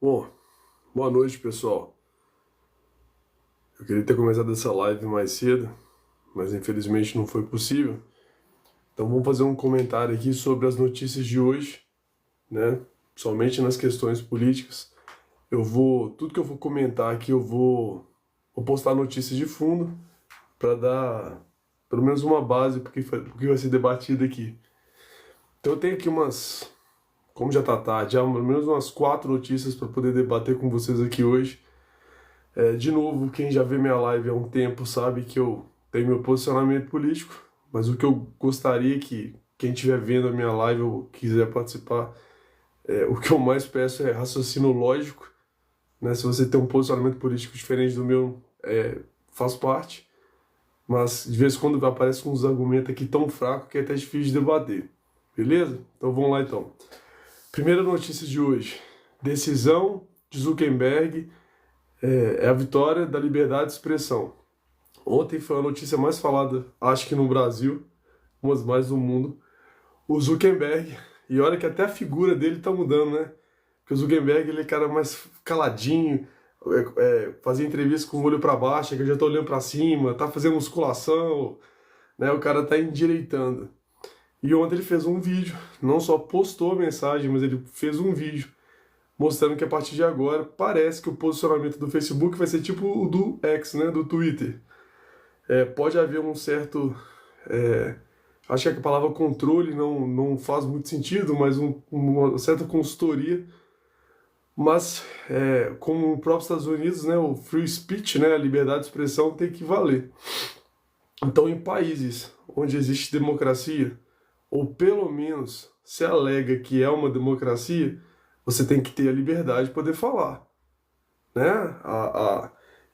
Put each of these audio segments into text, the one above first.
Bom, boa noite, pessoal. Eu queria ter começado essa live mais cedo, mas infelizmente não foi possível. Então vamos fazer um comentário aqui sobre as notícias de hoje, né? Somente nas questões políticas. Tudo que eu vou comentar aqui, vou postar notícias de fundo para dar pelo menos uma base porque vai ser debatido aqui. Então eu tenho aqui como já tá tarde, já pelo menos umas 4 notícias para poder debater com vocês aqui hoje. De novo, quem já vê minha live há um tempo sabe que eu tenho meu posicionamento político, mas o que eu gostaria que quem estiver vendo a minha live ou quiser participar, o que eu mais peço é raciocínio lógico, né? Se você tem um posicionamento político diferente do meu, faz parte, mas de vez em quando aparece uns argumentos aqui tão fracos que é até difícil de debater, beleza? Então vamos lá então. Primeira notícia de hoje, decisão de Zuckerberg é a vitória da liberdade de expressão. Ontem foi a notícia mais falada, acho que no Brasil, umas mais do mundo, o Zuckerberg. E olha que até a figura dele tá mudando, né? Porque o Zuckerberg, ele é cara mais caladinho, fazia entrevista com o olho para baixo, que eu já tô olhando para cima, tá fazendo musculação, né? O cara tá endireitando. E ontem ele fez um vídeo, não só postou a mensagem, mas ele fez um vídeo mostrando que a partir de agora parece que o posicionamento do Facebook vai ser tipo o do X, né, do Twitter. Pode haver um certo... acho que a palavra controle não faz muito sentido, mas uma certa consultoria. Mas, como o próprio Estados Unidos, né, o free speech, né, a liberdade de expressão tem que valer. Então, em países onde existe democracia, ou pelo menos se alega que é uma democracia, você tem que ter a liberdade de poder falar, né?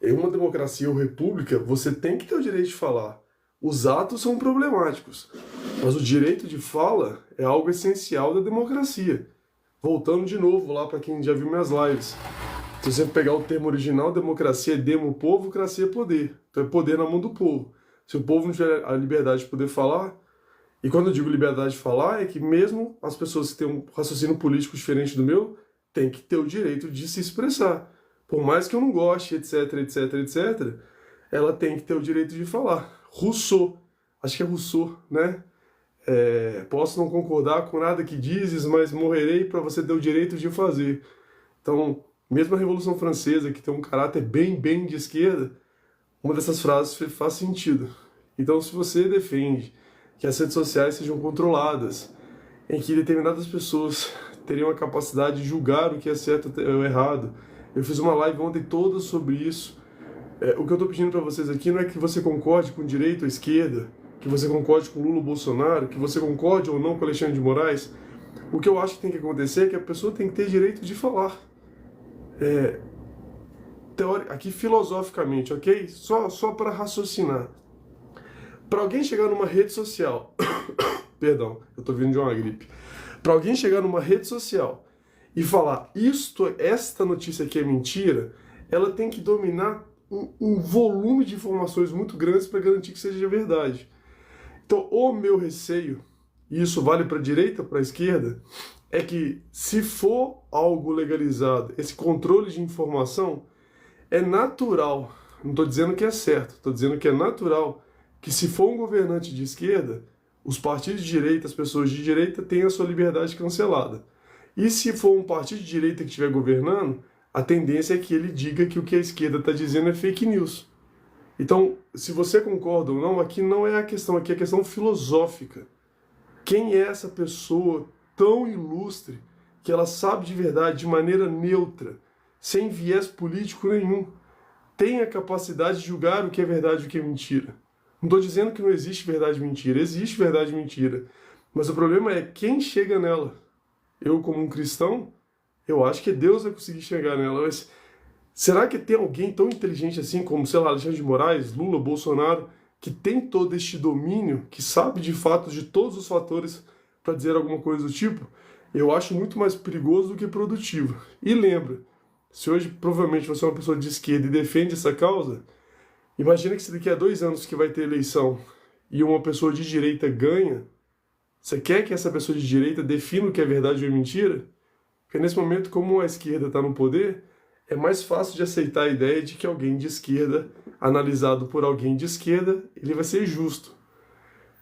Em uma democracia ou república, você tem que ter o direito de falar. Os atos são problemáticos, mas o direito de fala é algo essencial da democracia. Voltando de novo lá para quem já viu minhas lives. Se você pegar o termo original, democracia é demo povo, cracia é poder. Então é poder na mão do povo. Se o povo não tiver a liberdade de poder falar, e quando eu digo liberdade de falar, é que mesmo as pessoas que têm um raciocínio político diferente do meu, têm que ter o direito de se expressar. Por mais que eu não goste, etc, etc, etc, ela tem que ter o direito de falar. Rousseau, acho que é Rousseau, né? Posso não concordar com nada que dizes, mas morrerei para você ter o direito de fazer. Então, mesmo a Revolução Francesa, que tem um caráter bem de esquerda, uma dessas frases faz sentido. Então, se você defende que as redes sociais sejam controladas, em que determinadas pessoas teriam a capacidade de julgar o que é certo ou errado. Eu fiz uma live ontem toda sobre isso. O que eu estou pedindo para vocês aqui não é que você concorde com direita ou esquerda, que você concorde com Lula ou Bolsonaro, que você concorde ou não com Alexandre de Moraes. O que eu acho que tem que acontecer é que a pessoa tem que ter direito de falar. Aqui filosoficamente, ok? Só para raciocinar. Para alguém chegar numa rede social, perdão, eu tô vindo de uma gripe. Para alguém chegar numa rede social e falar esta notícia aqui é mentira, ela tem que dominar um volume de informações muito grandes para garantir que seja verdade. Então, o meu receio, e isso vale para a direita, para a esquerda, é que se for algo legalizado, esse controle de informação, é natural, não estou dizendo que é certo, estou dizendo que é natural que se for um governante de esquerda, os partidos de direita, as pessoas de direita têm a sua liberdade cancelada. E se for um partido de direita que estiver governando, a tendência é que ele diga que o que a esquerda está dizendo é fake news. Então, se você concorda ou não, aqui não é a questão, aqui é a questão filosófica. Quem é essa pessoa tão ilustre que ela sabe de verdade, de maneira neutra, sem viés político nenhum, tem a capacidade de julgar o que é verdade e o que é mentira? Não estou dizendo que não existe verdade e mentira, existe verdade e mentira. Mas o problema é quem chega nela. Eu, como um cristão, eu acho que Deus vai conseguir chegar nela. Mas será que tem alguém tão inteligente assim como, sei lá, Alexandre de Moraes, Lula, Bolsonaro, que tem todo este domínio, que sabe de fato de todos os fatores para dizer alguma coisa do tipo? Eu acho muito mais perigoso do que produtivo. E lembra, se hoje provavelmente você é uma pessoa de esquerda e defende essa causa, imagina que se daqui a 2 anos que vai ter eleição e uma pessoa de direita ganha, você quer que essa pessoa de direita defina o que é verdade ou mentira? Porque nesse momento, como a esquerda está no poder, é mais fácil de aceitar a ideia de que alguém de esquerda, analisado por alguém de esquerda, ele vai ser justo.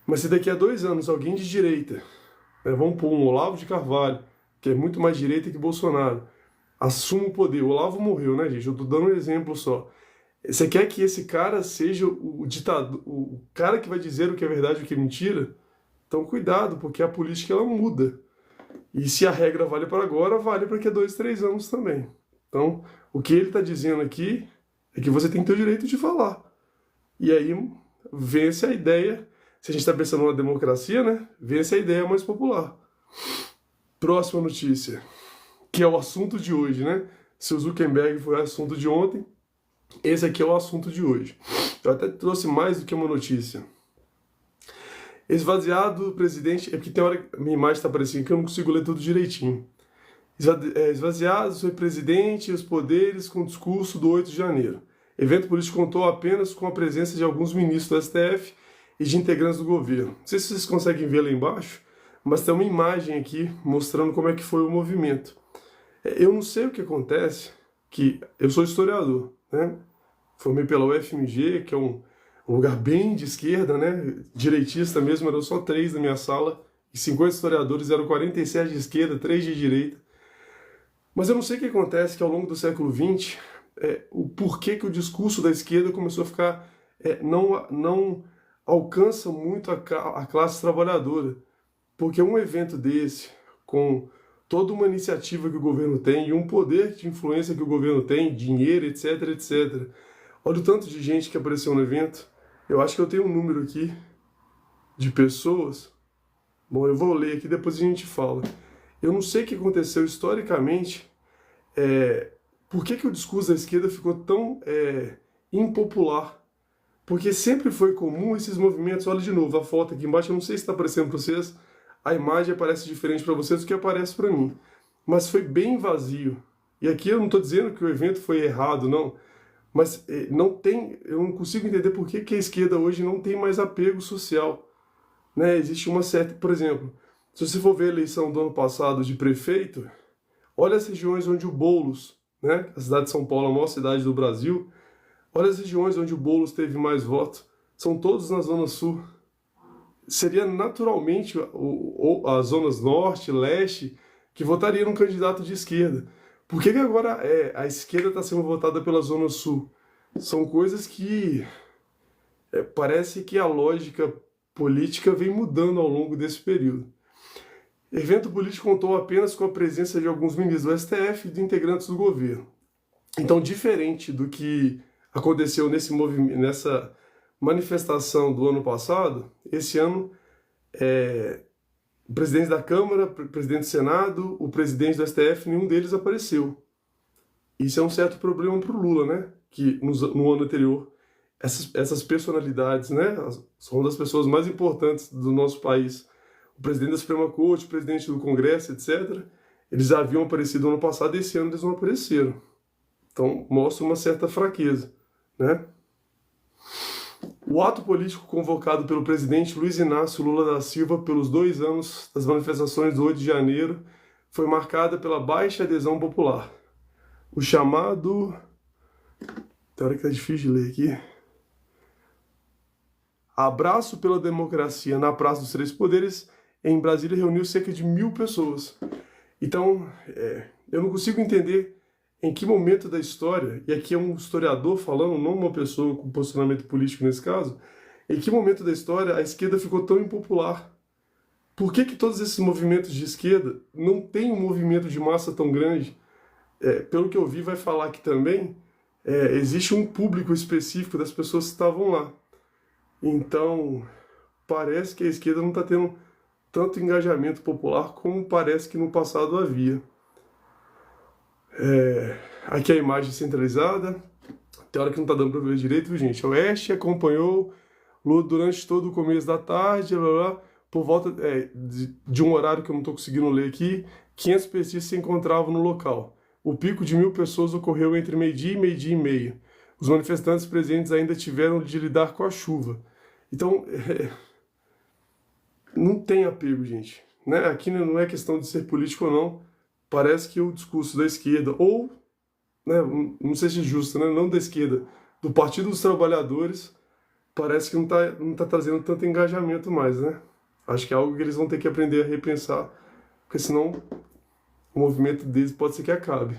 Mas se daqui a 2 anos alguém de direita, né, vamos pôr um Olavo de Carvalho, que é muito mais direita que Bolsonaro, assume o poder. O Olavo morreu, né, gente? Eu tô dando um exemplo só. Você quer que esse cara seja o ditador, o cara que vai dizer o que é verdade e o que é mentira? Então cuidado, porque a política ela muda. E se a regra vale para agora, vale para daqui a 2, 3 anos também. Então, o que ele está dizendo aqui é que você tem que ter o direito de falar. E aí vence a ideia, se a gente está pensando numa democracia, né? Vence a ideia mais popular. Próxima notícia, que é o assunto de hoje, né? Se o Zuckerberg foi o assunto de ontem, esse aqui é o assunto de hoje. Eu até trouxe mais do que uma notícia. Esvaziado do presidente... É porque tem hora que minha imagem está aparecendo que eu não consigo ler tudo direitinho. Esvaziados o presidente e os poderes com o discurso do 8 de janeiro. Evento político contou apenas com a presença de alguns ministros do STF e de integrantes do governo. Não sei se vocês conseguem ver lá embaixo, mas tem uma imagem aqui mostrando como é que foi o movimento. Eu não sei o que acontece, que eu sou historiador, né? Formei pela UFMG, que é um lugar bem de esquerda, né? Direitista mesmo, eram só 3 na minha sala, e 50 historiadores, eram 47 de esquerda, 3 de direita. Mas eu não sei o que acontece, que ao longo do século XX, o porquê que o discurso da esquerda começou a ficar... não alcança muito a classe trabalhadora. Porque um evento desse, com toda uma iniciativa que o governo tem e um poder de influência que o governo tem, dinheiro, etc, etc. Olha o tanto de gente que apareceu no evento. Eu acho que eu tenho um número aqui de pessoas. Bom, eu vou ler aqui, depois a gente fala. Eu não sei o que aconteceu historicamente, por que o discurso da esquerda ficou tão impopular. Porque sempre foi comum esses movimentos. Olha de novo a foto aqui embaixo, eu não sei se está aparecendo para vocês, a imagem aparece diferente para vocês do que aparece para mim. Mas foi bem vazio. E aqui eu não estou dizendo que o evento foi errado, não. Mas eu não consigo entender por que a esquerda hoje não tem mais apego social. Né? Existe uma certa... Por exemplo, se você for ver a eleição do ano passado de prefeito, olha as regiões onde o Boulos, né? A cidade de São Paulo, a maior cidade do Brasil, olha as regiões onde o Boulos teve mais votos, são todos na Zona Sul. Seria naturalmente as zonas norte, leste, que votariam num candidato de esquerda. Por que agora a esquerda está sendo votada pela Zona Sul? São coisas que parece que a lógica política vem mudando ao longo desse período. Evento político contou apenas com a presença de alguns ministros do STF e de integrantes do governo. Então, diferente do que aconteceu nessa manifestação do ano passado, esse ano, o presidente da Câmara, o presidente do Senado, o presidente do STF, nenhum deles apareceu. Isso é um certo problema para o Lula, né? Que no ano anterior, essas personalidades, né? São uma das pessoas mais importantes do nosso país. O presidente da Suprema Corte, o presidente do Congresso, etc. Eles haviam aparecido no ano passado e esse ano eles não apareceram. Então, mostra uma certa fraqueza, né? O ato político convocado pelo presidente Luiz Inácio Lula da Silva pelos 2 anos das manifestações do 8 de janeiro foi marcada pela baixa adesão popular. O chamado... Tem hora que tá difícil de ler aqui. Abraço pela democracia na Praça dos Três Poderes, em Brasília, reuniu cerca de 1.000 pessoas. Então, eu não consigo entender em que momento da história, e aqui é um historiador falando, não uma pessoa com posicionamento político nesse caso, em que momento da história a esquerda ficou tão impopular? Por que todos esses movimentos de esquerda não têm um movimento de massa tão grande? Pelo que eu vi, vai falar que também existe um público específico das pessoas que estavam lá. Então, parece que a esquerda não está tendo tanto engajamento popular como parece que no passado havia. Aqui a imagem centralizada. Tem hora que não está dando para ver direito, viu, gente? A Oeste acompanhou Lula durante todo o começo da tarde, blá, blá, por volta de um horário que eu não estou conseguindo ler aqui, 500 pessoas se encontravam no local. O pico de 1.000 pessoas ocorreu entre meio-dia e meio-dia e meio. Os manifestantes presentes ainda tiveram de lidar com a chuva. Então, não tem apego, gente. Né? Aqui não é questão de ser político ou não. parece que o discurso da esquerda, ou, né, não sei se é justo, né, não da esquerda, do Partido dos Trabalhadores, parece que não tá trazendo tanto engajamento mais, né? Acho que é algo que eles vão ter que aprender a repensar, porque senão o movimento deles pode ser que acabe.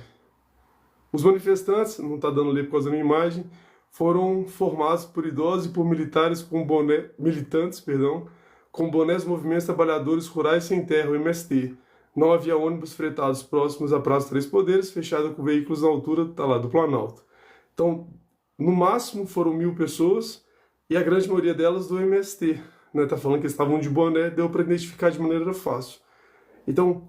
Os manifestantes, não está dando ler por causa da minha imagem, foram formados por idosos e por militares com militantes, com bonés dos movimentos trabalhadores rurais sem terra, o MST. Não havia ônibus fretados próximos à Praça Três Poderes, fechada com veículos na altura, do Planalto. Então, no máximo foram 1.000 pessoas e a grande maioria delas do MST. Né? Tá falando que eles estavam de boné, deu para identificar de maneira fácil. Então,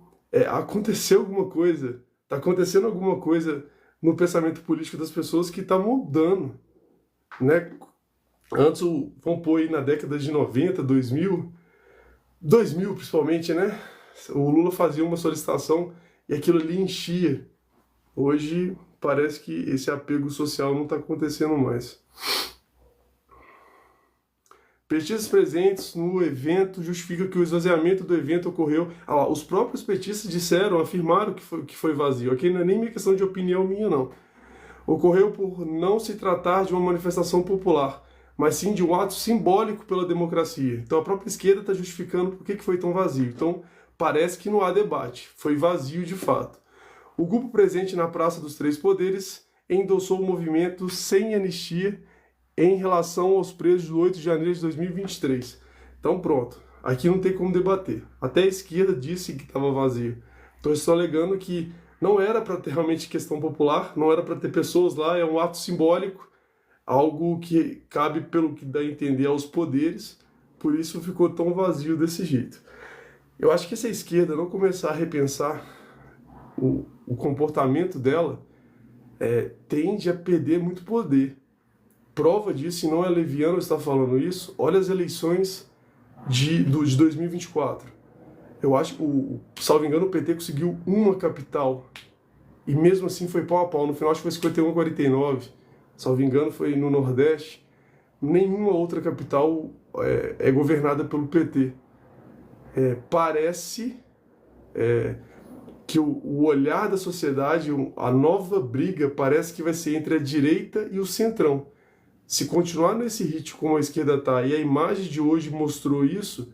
aconteceu alguma coisa, está acontecendo alguma coisa no pensamento político das pessoas que está mudando, né? Antes, vamos pôr aí na década de 90, 2000 principalmente, né? O Lula fazia uma solicitação e aquilo ali enchia. Hoje parece que esse apego social não está acontecendo mais. Petistas presentes no evento justificam que o esvaziamento do evento ocorreu. Os próprios petistas afirmaram que foi vazio. Aqui não é nem minha questão de opinião minha, não. Ocorreu por não se tratar de uma manifestação popular, mas sim de um ato simbólico pela democracia. Então a própria esquerda está justificando por que foi tão vazio. Então parece que não há debate. Foi vazio de fato. O grupo presente na Praça dos Três Poderes endossou o movimento sem anistia em relação aos presos do 8 de janeiro de 2023. Então pronto, aqui não tem como debater. Até a esquerda disse que estava vazio. Então eu estou alegando que não era para ter realmente questão popular, não era para ter pessoas lá, é um ato simbólico, algo que cabe, pelo que dá a entender, aos poderes, por isso ficou tão vazio desse jeito. Eu acho que se a esquerda não começar a repensar o comportamento dela, tende a perder muito poder. Prova disso, e não é leviano estar falando isso, olha as eleições de 2024. Eu acho que, salvo engano, o PT conseguiu uma capital, e mesmo assim foi pau a pau. No final acho que foi 51-49, salvo engano foi no Nordeste. Nenhuma outra capital é governada pelo PT. Parece que o olhar da sociedade, a nova briga, parece que vai ser entre a direita e o centrão. Se continuar nesse ritmo como a esquerda está, e a imagem de hoje mostrou isso,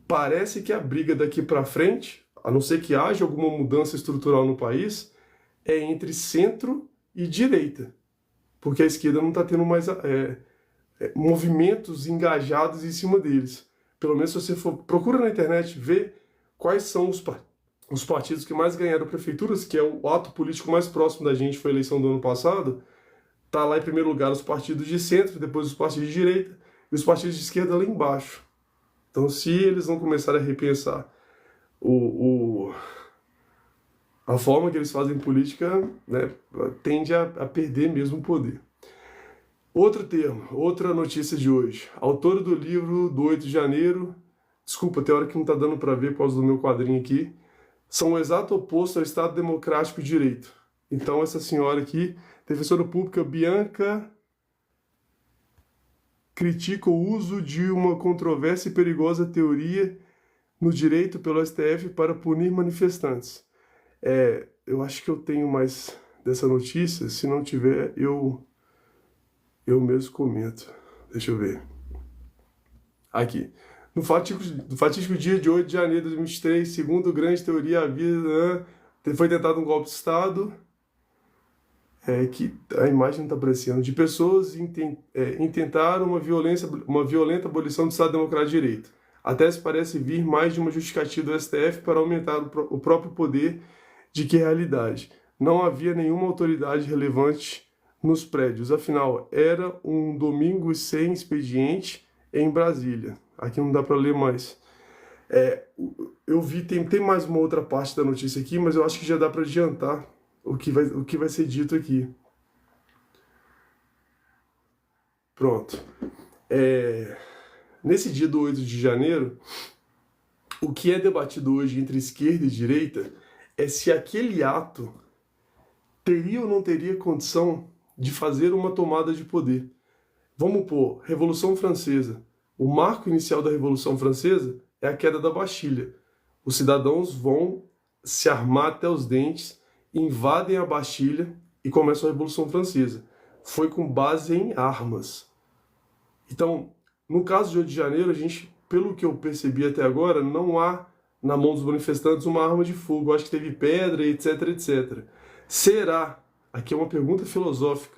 parece que a briga daqui para frente, a não ser que haja alguma mudança estrutural no país, é entre centro e direita. Porque a esquerda não está tendo mais movimentos engajados em cima deles. Pelo menos se você procura na internet, vê quais são os partidos que mais ganharam prefeituras, que é o ato político mais próximo da gente, foi a eleição do ano passado. Tá lá em primeiro lugar os partidos de centro, depois os partidos de direita e os partidos de esquerda lá embaixo. Então, se eles não começarem a repensar a forma que eles fazem política, né, tende a perder mesmo o poder. Outro termo, outra notícia de hoje. Autora do livro do 8 de janeiro, desculpa, tem hora que não está dando para ver por causa do meu quadrinho aqui, são o exato oposto ao Estado Democrático de Direito. Então, essa senhora aqui, defensora pública Bianca, critica o uso de uma controversa e perigosa teoria no direito pelo STF para punir manifestantes. Eu acho que eu tenho mais dessa notícia. Se não tiver, eu mesmo comento. Deixa eu ver. Aqui. No fatídico dia de 8 de janeiro de 2023, segundo grande teoria, foi tentado um golpe de Estado. Que a imagem não está aparecendo, de pessoas intentaram uma violenta abolição do Estado Democrático de Direito. A tese parece vir mais de uma justificativa do STF para aumentar o próprio poder de que realidade. Não havia nenhuma autoridade relevante nos prédios, afinal, era um domingo sem expediente em Brasília. Aqui não dá para ler mais. Eu vi, tem mais uma outra parte da notícia aqui, mas eu acho que já dá para adiantar o que vai ser dito aqui. Pronto. Nesse dia do 8 de janeiro, o que é debatido hoje entre esquerda e direita é se aquele ato teria ou não teria condição de fazer uma tomada de poder. Vamos pôr, Revolução Francesa. O marco inicial da Revolução Francesa é a queda da Bastilha. Os cidadãos vão se armar até os dentes, invadem a Bastilha e começam a Revolução Francesa. Foi com base em armas. Então, no caso de Rio de Janeiro, a gente, pelo que eu percebi até agora, não há na mão dos manifestantes uma arma de fogo. Eu acho que teve pedra, etc, etc. Será, aqui é uma pergunta filosófica,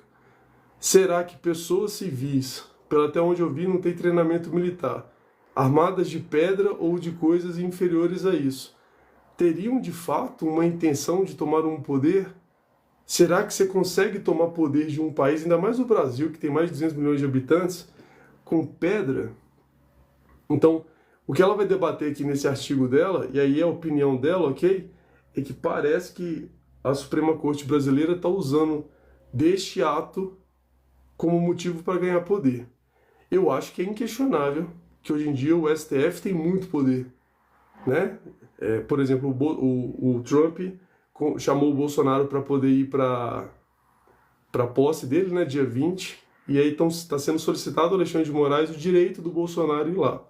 será que pessoas civis, pelo até onde eu vi, não tem treinamento militar, armadas de pedra ou de coisas inferiores a isso, teriam de fato uma intenção de tomar um poder? Será que você consegue tomar poder de um país, ainda mais o Brasil, que tem mais de 200 milhões de habitantes, com pedra? Então, o que ela vai debater aqui nesse artigo dela, e aí é a opinião dela, ok? É que parece que a Suprema Corte brasileira está usando deste ato como motivo para ganhar poder. Eu acho que é inquestionável que hoje em dia o STF tem muito poder, né? Por exemplo, o Trump chamou o Bolsonaro para poder ir para a posse dele, né, dia 20, e aí está sendo solicitado ao Alexandre de Moraes o direito do Bolsonaro ir lá.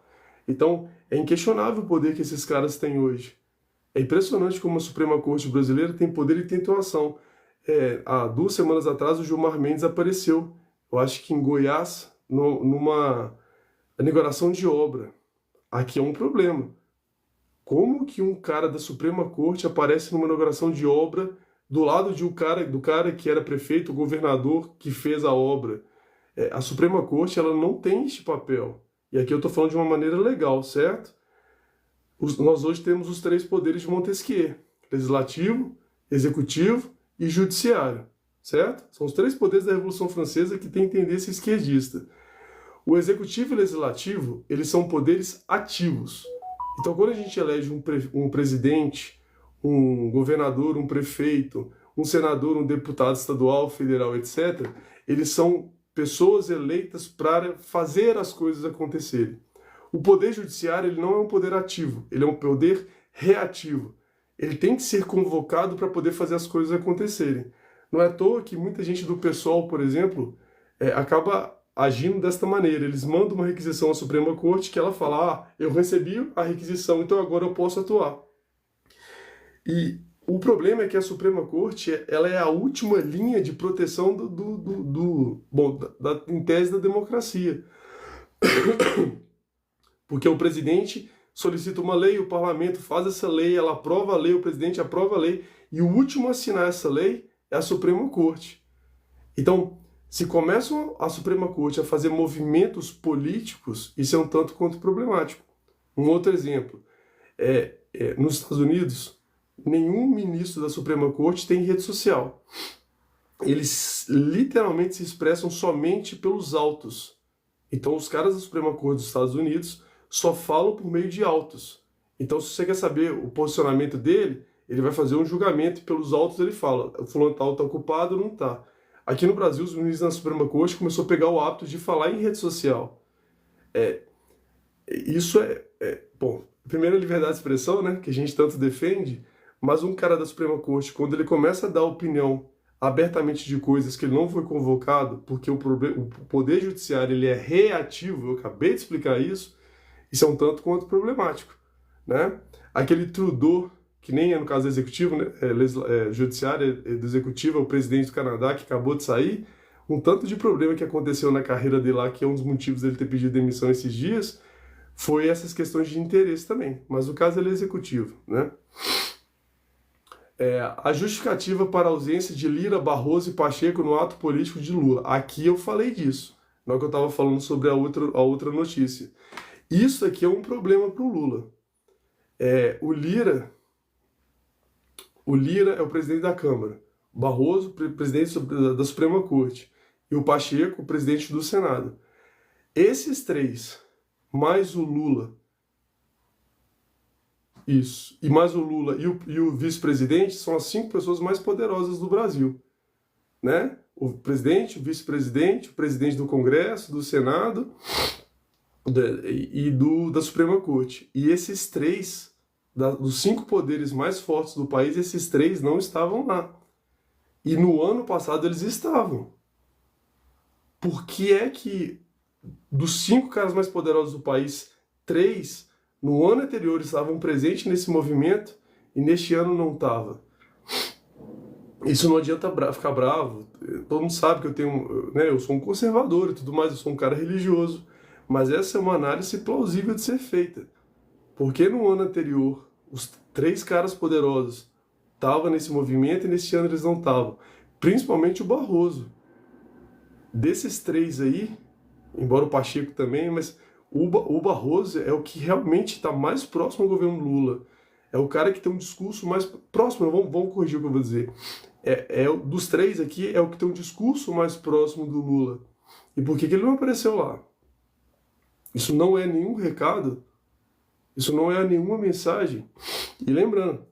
Então, é inquestionável o poder que esses caras têm hoje. É impressionante como a Suprema Corte brasileira tem poder e tem atuação. Há 2 semanas atrás, o Gilmar Mendes apareceu, eu acho que em Goiás, numa inauguração de obra. Aqui é um problema. Como que um cara da Suprema Corte aparece numa inauguração de obra do lado do cara que era prefeito, o governador que fez a obra? A Suprema Corte, ela não tem este papel. E aqui eu estou falando de uma maneira legal, certo? Nós hoje temos os 3 poderes de Montesquieu: legislativo, executivo e judiciário, certo? São os 3 poderes da Revolução Francesa que têm tendência esquerdista. O executivo e o legislativo, eles são poderes ativos. Então, quando a gente elege um presidente, um governador, um prefeito, um senador, um deputado estadual, federal, etc., eles são pessoas eleitas para fazer as coisas acontecerem. O poder judiciário, ele não é um poder ativo, ele é um poder reativo. Ele tem que ser convocado para poder fazer as coisas acontecerem. Não é à toa que muita gente do PSOL, por exemplo, acaba agindo desta maneira. Eles mandam uma requisição à Suprema Corte que ela fala: eu recebi a requisição, então agora eu posso atuar. E o problema é que a Suprema Corte, ela é a última linha de proteção em tese da democracia. Porque o presidente solicita uma lei, o parlamento faz essa lei, ela aprova a lei, o presidente aprova a lei, e o último a assinar essa lei é a Suprema Corte. Então, se começam a Suprema Corte a fazer movimentos políticos, isso é um tanto quanto problemático. Um outro exemplo, nos Estados Unidos, nenhum ministro da Suprema Corte tem rede social. Eles literalmente se expressam somente pelos autos. Então, os caras da Suprema Corte dos Estados Unidos só falam por meio de autos. Então, se você quer saber o posicionamento dele, ele vai fazer um julgamento e pelos autos ele fala: o fulano tal está ocupado ou não está. Aqui no Brasil, os ministros da Suprema Corte começaram a pegar o hábito de falar em rede social. Isso bom, primeiro a liberdade de expressão, né, que a gente tanto defende, mas um cara da Suprema Corte, quando ele começa a dar opinião abertamente de coisas que ele não foi convocado, porque o poder judiciário ele é reativo, eu acabei de explicar isso é um tanto quanto problemático, né? Aquele Trudeau, que nem é no caso do executivo, né, judiciário do executivo, é o presidente do Canadá que acabou de sair, um tanto de problema que aconteceu na carreira dele lá, que é um dos motivos dele ter pedido demissão esses dias, foi essas questões de interesse também, mas o caso ele é executivo, né? A justificativa para a ausência de Lira, Barroso e Pacheco no ato político de Lula. Aqui eu falei disso, na hora que eu estava falando sobre a outra notícia. Isso aqui é um problema para o Lula. O Lira é o presidente da Câmara, Barroso, presidente da Suprema Corte, e o Pacheco, o presidente do Senado. Esses 3, mais o Lula, e mais o Lula e o vice-presidente, são as 5 pessoas mais poderosas do Brasil, né? O presidente, o vice-presidente, o presidente do Congresso, do Senado e da Suprema Corte. E esses 3, dos 5 poderes mais fortes do país, esses 3 não estavam lá. E no ano passado eles estavam. Por que é que dos 5 caras mais poderosos do país, 3 no ano anterior estavam presentes nesse movimento e neste ano não estava. Isso não adianta ficar bravo. Todo mundo sabe que eu tenho, né, eu sou um conservador e tudo mais, eu sou um cara religioso, mas essa é uma análise plausível de ser feita. Porque no ano anterior, os 3 caras poderosos estavam nesse movimento e neste ano eles não estavam. Principalmente o Barroso. Desses 3 aí, embora o Pacheco também, mas o Barroso é o que realmente está mais próximo ao governo Lula. É o cara que tem um discurso mais próximo, vamos corrigir o que eu vou dizer. Dos 3 aqui, é o que tem um discurso mais próximo do Lula. E por que ele não apareceu lá? Isso não é nenhum recado, isso não é nenhuma mensagem. E lembrando,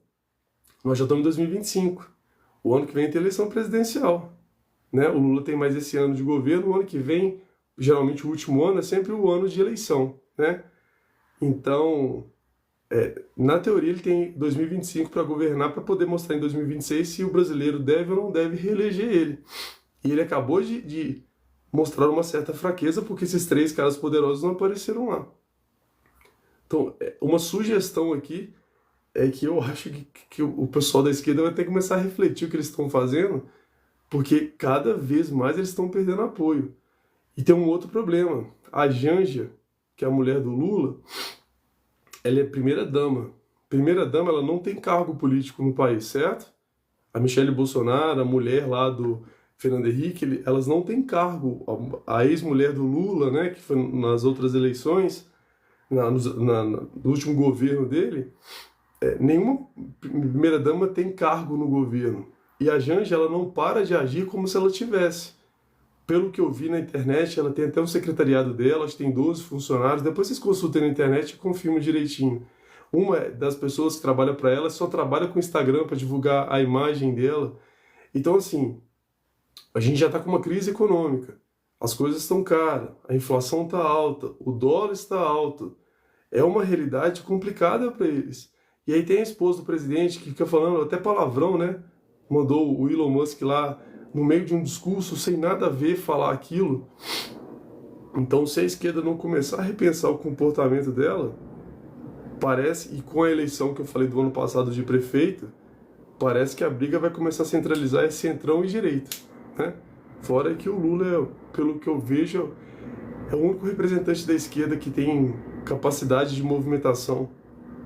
nós já estamos em 2025, o ano que vem tem eleição presidencial. Né? O Lula tem mais esse ano de governo, o ano que vem, geralmente o último ano, é sempre o ano de eleição. Né? Então, na teoria ele tem 2025 para governar, para poder mostrar em 2026 se o brasileiro deve ou não deve reeleger ele. E ele acabou de mostrar uma certa fraqueza porque esses 3 caras poderosos não apareceram lá. Então, uma sugestão aqui é que eu acho que o pessoal da esquerda vai ter que começar a refletir o que eles estão fazendo, porque cada vez mais eles estão perdendo apoio. E tem um outro problema. A Janja, que é a mulher do Lula, ela é primeira-dama. Primeira-dama, ela não tem cargo político no país, certo? A Michelle Bolsonaro, a mulher lá do Fernando Henrique, elas não têm cargo. A ex-mulher do Lula, né, que foi nas outras eleições, no último governo dele, nenhuma primeira-dama tem cargo no governo. E a Janja, ela não para de agir como se ela tivesse. Pelo que eu vi na internet, ela tem até um secretariado dela, acho que tem 12 funcionários. Depois vocês consultem na internet e confirmam direitinho. Uma das pessoas que trabalha para ela só trabalha com o Instagram para divulgar a imagem dela. Então, assim, a gente já está com uma crise econômica. As coisas estão caras, a inflação está alta, o dólar está alto. É uma realidade complicada para eles. E aí tem a esposa do presidente que fica falando até palavrão, né? Mandou o Elon Musk lá no meio de um discurso sem nada a ver falar aquilo. Então, se a esquerda não começar a repensar o comportamento dela, parece, e com a eleição que eu falei do ano passado de prefeito, parece que a briga vai começar a centralizar em centrão e direita, né? Fora que o Lula, pelo que eu vejo, é o único representante da esquerda que tem capacidade de movimentação,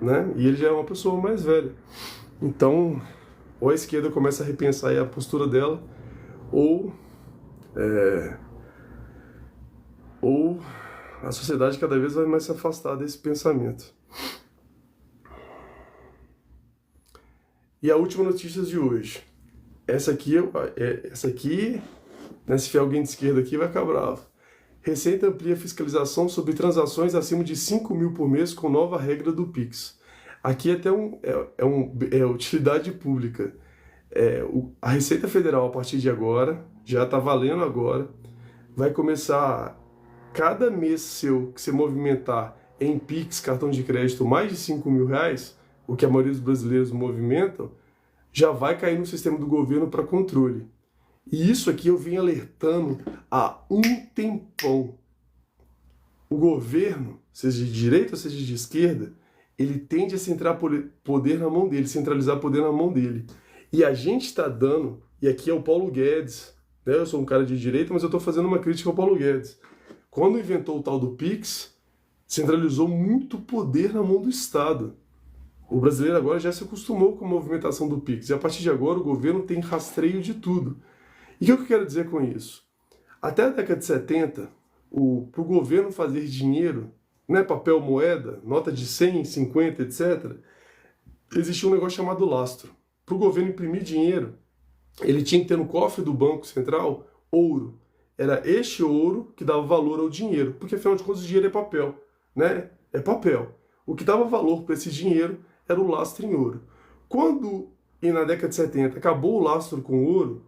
né? E ele já é uma pessoa mais velha. Então, ou a esquerda começa a repensar aí a postura dela, ou a sociedade cada vez vai mais se afastar desse pensamento. E a última notícia de hoje. Essa aqui, né, se tiver alguém de esquerda aqui, vai ficar bravo. Receita amplia fiscalização sobre transações acima de 5 mil por mês com nova regra do Pix. Aqui até é utilidade pública. A Receita Federal, a partir de agora, já está valendo agora, vai começar, cada mês seu que você movimentar em Pix, cartão de crédito, mais de 5 mil reais, o que a maioria dos brasileiros movimentam, já vai cair no sistema do governo para controle. E isso aqui eu vim alertando há um tempão. O governo, seja de direita ou seja de esquerda, ele tende a centralizar poder na mão dele. E a gente está dando, e aqui é o Paulo Guedes, né? Eu sou um cara de direita, mas eu estou fazendo uma crítica ao Paulo Guedes. Quando inventou o tal do Pix, centralizou muito poder na mão do Estado. O brasileiro agora já se acostumou com a movimentação do Pix, e a partir de agora o governo tem rastreio de tudo. E o que eu quero dizer com isso? Até a década de 70, para o governo fazer dinheiro, né, papel moeda, nota de 100, 50, etc., existia um negócio chamado lastro. Para o governo imprimir dinheiro, ele tinha que ter no cofre do Banco Central ouro. Era este ouro que dava valor ao dinheiro, porque afinal de contas o dinheiro é papel, né? É papel. O que dava valor para esse dinheiro era o lastro em ouro. Quando, e na década de 70, acabou o lastro com ouro,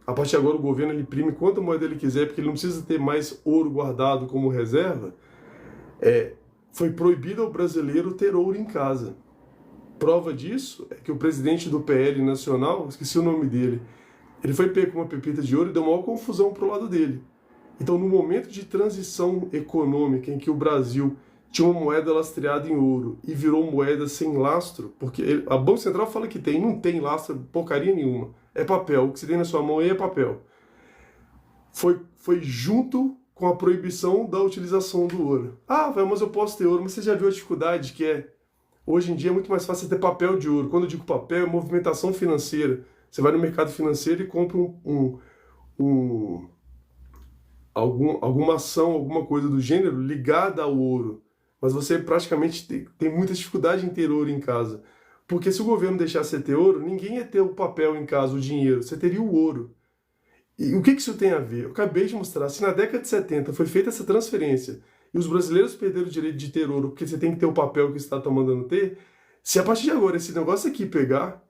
a partir de agora o governo ele imprime quanta moeda ele quiser, porque ele não precisa ter mais ouro guardado como reserva, foi proibido ao brasileiro ter ouro em casa. Prova disso é que o presidente do PL Nacional, esqueci o nome dele, ele foi pego com uma pepita de ouro e deu maior confusão pro lado dele. Então, no momento de transição econômica em que o Brasil tinha uma moeda lastreada em ouro e virou moeda sem lastro, porque a Banco Central fala que tem, não tem lastro porcaria nenhuma. É papel, o que você tem na sua mão aí é papel. Foi junto com a proibição da utilização do ouro. Ah, vai, mas eu posso ter ouro, mas você já viu a dificuldade que é? Hoje em dia é muito mais fácil ter papel de ouro. Quando eu digo papel, é movimentação financeira. Você vai no mercado financeiro e compra alguma ação, alguma coisa do gênero ligada ao ouro. Mas você praticamente tem muita dificuldade em ter ouro em casa. Porque se o governo deixasse você ter ouro, ninguém ia ter o papel em casa, o dinheiro. Você teria o ouro. E o que isso tem a ver? Eu acabei de mostrar. Se na década de 70 foi feita essa transferência e os brasileiros perderam o direito de ter ouro porque você tem que ter o papel que o Estado está mandando ter, se a partir de agora esse negócio aqui pegar,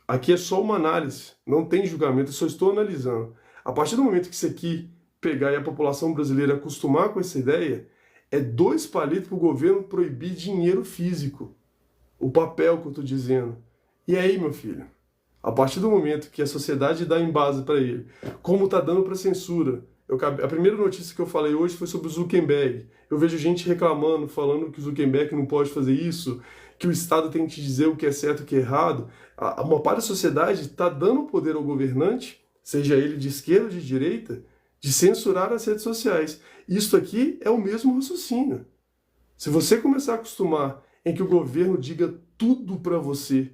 aqui é só uma análise, não tem julgamento, eu só estou analisando. A partir do momento que isso aqui pegar e a população brasileira acostumar com essa ideia, é 2 palitos para o governo proibir dinheiro físico. O papel que eu estou dizendo. E aí, meu filho? A partir do momento que a sociedade dá embase para ele, como está dando para censura. A primeira notícia que eu falei hoje foi sobre o Zuckerberg. Eu vejo gente reclamando, falando que o Zuckerberg não pode fazer isso, que o Estado tem que te dizer o que é certo e o que é errado. Uma parte da sociedade está dando poder ao governante, seja ele de esquerda ou de direita, de censurar as redes sociais. Isso aqui é o mesmo raciocínio. Se você começar a acostumar em que o governo diga tudo para você,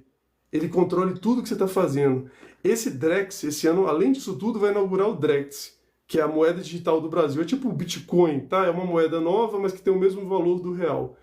ele controle tudo que você está fazendo. Esse Drex, esse ano, além disso tudo, vai inaugurar o Drex, que é a moeda digital do Brasil. É tipo o Bitcoin, tá? É uma moeda nova, mas que tem o mesmo valor do real.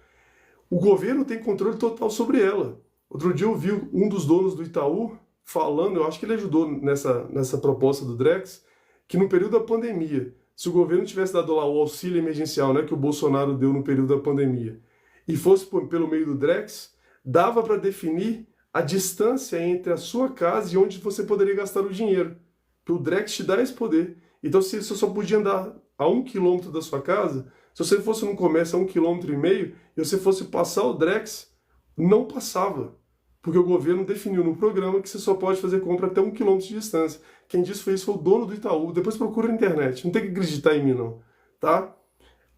O governo tem controle total sobre ela. Outro dia eu vi um dos donos do Itaú falando, eu acho que ele ajudou nessa proposta do Drex, que no período da pandemia, se o governo tivesse dado lá o auxílio emergencial, né, que o Bolsonaro deu no período da pandemia, e fosse pelo meio do Drex, dava para definir a distância entre a sua casa e onde você poderia gastar o dinheiro. Porque o Drex te dá esse poder. Então, se você só podia andar a 1 quilômetro da sua casa, se você fosse num comércio a 1,5 km e você fosse passar o Drex, não passava. Porque o governo definiu no programa que você só pode fazer compra até 1 quilômetro de distância. Quem disse foi isso foi o dono do Itaú. Depois procura na internet. Não tem que acreditar em mim, não. Tá?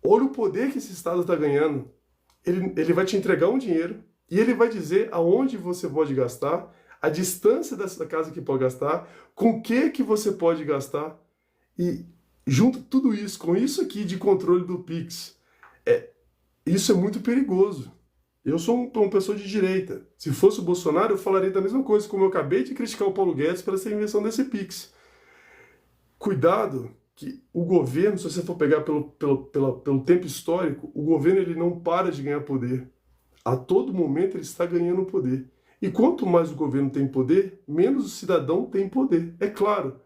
Olha o poder que esse Estado está ganhando. Ele vai te entregar um dinheiro e ele vai dizer aonde você pode gastar, a distância dessa casa que pode gastar, com o que você pode gastar. E junto tudo isso, com isso aqui de controle do Pix, isso é muito perigoso. Eu sou uma pessoa de direita. Se fosse o Bolsonaro, eu falaria da mesma coisa, como eu acabei de criticar o Paulo Guedes pela essa invenção desse Pix. Cuidado que o governo, se você for pegar pelo tempo histórico, o governo ele não para de ganhar poder. A todo momento ele está ganhando poder. E quanto mais o governo tem poder, menos o cidadão tem poder. É claro,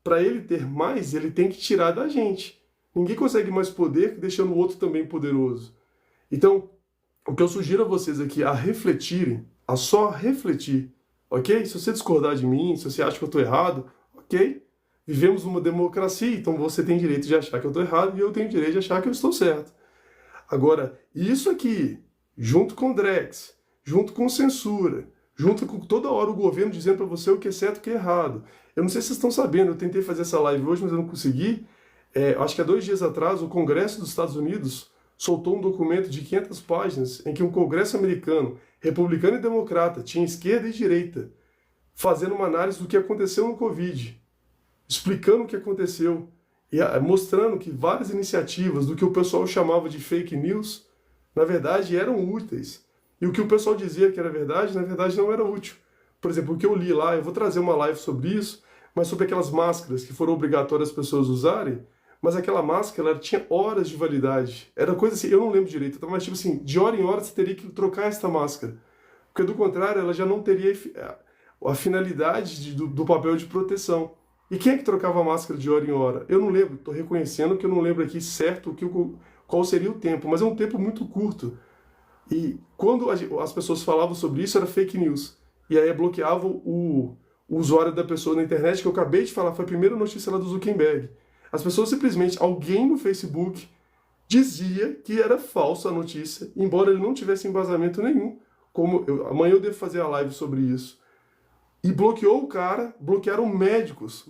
para ele ter mais, ele tem que tirar da gente. Ninguém consegue mais poder deixando o outro também poderoso. Então, o que eu sugiro a vocês aqui a refletirem, a só refletir, ok? Se você discordar de mim, se você acha que eu estou errado, ok? Vivemos numa democracia, então você tem direito de achar que eu estou errado e eu tenho direito de achar que eu estou certo. Agora, isso aqui, junto com o Drex, junto com censura, junto com toda hora o governo dizendo para você o que é certo e o que é errado. Eu não sei se vocês estão sabendo, eu tentei fazer essa live hoje, mas eu não consegui. Acho que há 2 dias atrás, o Congresso dos Estados Unidos soltou um documento de 500 páginas em que um Congresso americano, republicano e democrata, tinha esquerda e direita, fazendo uma análise do que aconteceu no Covid, explicando o que aconteceu e mostrando que várias iniciativas do que o pessoal chamava de fake news, na verdade, eram úteis. E o que o pessoal dizia que era verdade, na verdade, não era útil. Por exemplo, o que eu li lá, eu vou trazer uma live sobre isso, mas sobre aquelas máscaras que foram obrigatórias as pessoas usarem, mas aquela máscara ela tinha horas de validade. Era coisa assim, eu não lembro direito, mas tipo assim, de hora em hora você teria que trocar essa máscara. Porque do contrário, ela já não teria a finalidade do papel de proteção. E quem é que trocava a máscara de hora em hora? Eu não lembro, estou reconhecendo que eu não lembro aqui certo qual seria o tempo, mas é um tempo muito curto. E quando as pessoas falavam sobre isso, era fake news. E aí bloqueavam o usuário da pessoa na internet, que eu acabei de falar, foi a primeira notícia lá do Zuckerberg. As pessoas simplesmente, alguém no Facebook dizia que era falsa a notícia, embora ele não tivesse embasamento nenhum. Amanhã eu devo fazer a live sobre isso. E bloqueou o cara, bloquearam médicos,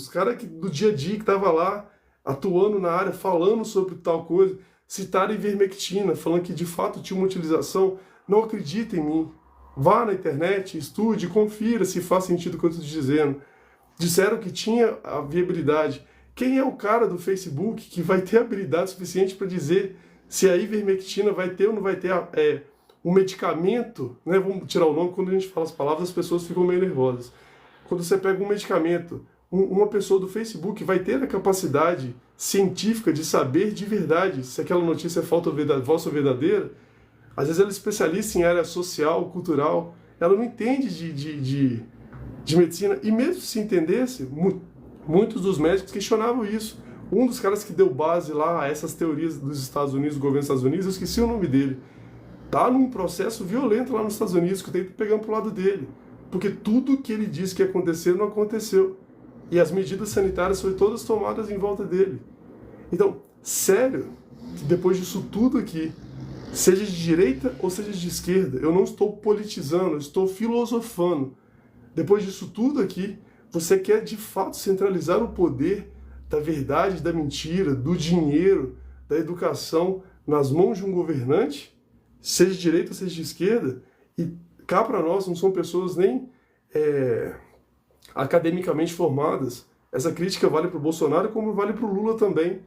cara que do dia a dia que estava lá, atuando na área, falando sobre tal coisa. citaram ivermectina, falando que de fato tinha uma utilização. Não acredita em mim. Vá na internet, estude, confira se faz sentido o que eu estou dizendo. Disseram que tinha a viabilidade. Quem é o cara do Facebook que vai ter habilidade suficiente para dizer se a ivermectina vai ter ou não vai ter um medicamento, né? Vamos tirar o nome, quando a gente fala as palavras as pessoas ficam meio nervosas. Quando você pega um medicamento, uma pessoa do Facebook vai ter a capacidade científica de saber de verdade se aquela notícia é falsa ou verdadeira. Às vezes ela é especialista em área social, cultural, ela não entende de medicina, e mesmo se entendesse, muitos dos médicos questionavam isso. Um dos caras que deu base lá a essas teorias dos Estados Unidos, do governo dos Estados Unidos, eu esqueci o nome dele, tá num processo violento lá nos Estados Unidos, que eu tenho que pegar pro lado dele, porque tudo que ele disse que ia acontecer não aconteceu, e as medidas sanitárias foram todas tomadas em volta dele. Então, sério, que depois disso tudo aqui, seja de direita ou seja de esquerda, eu não estou politizando, eu estou filosofando. Depois disso tudo aqui, você quer de fato centralizar o poder da verdade, da mentira, do dinheiro, da educação nas mãos de um governante, seja de direita ou seja de esquerda, e cá para nós não são pessoas nem academicamente formadas. Essa crítica vale para o Bolsonaro como vale para o Lula também.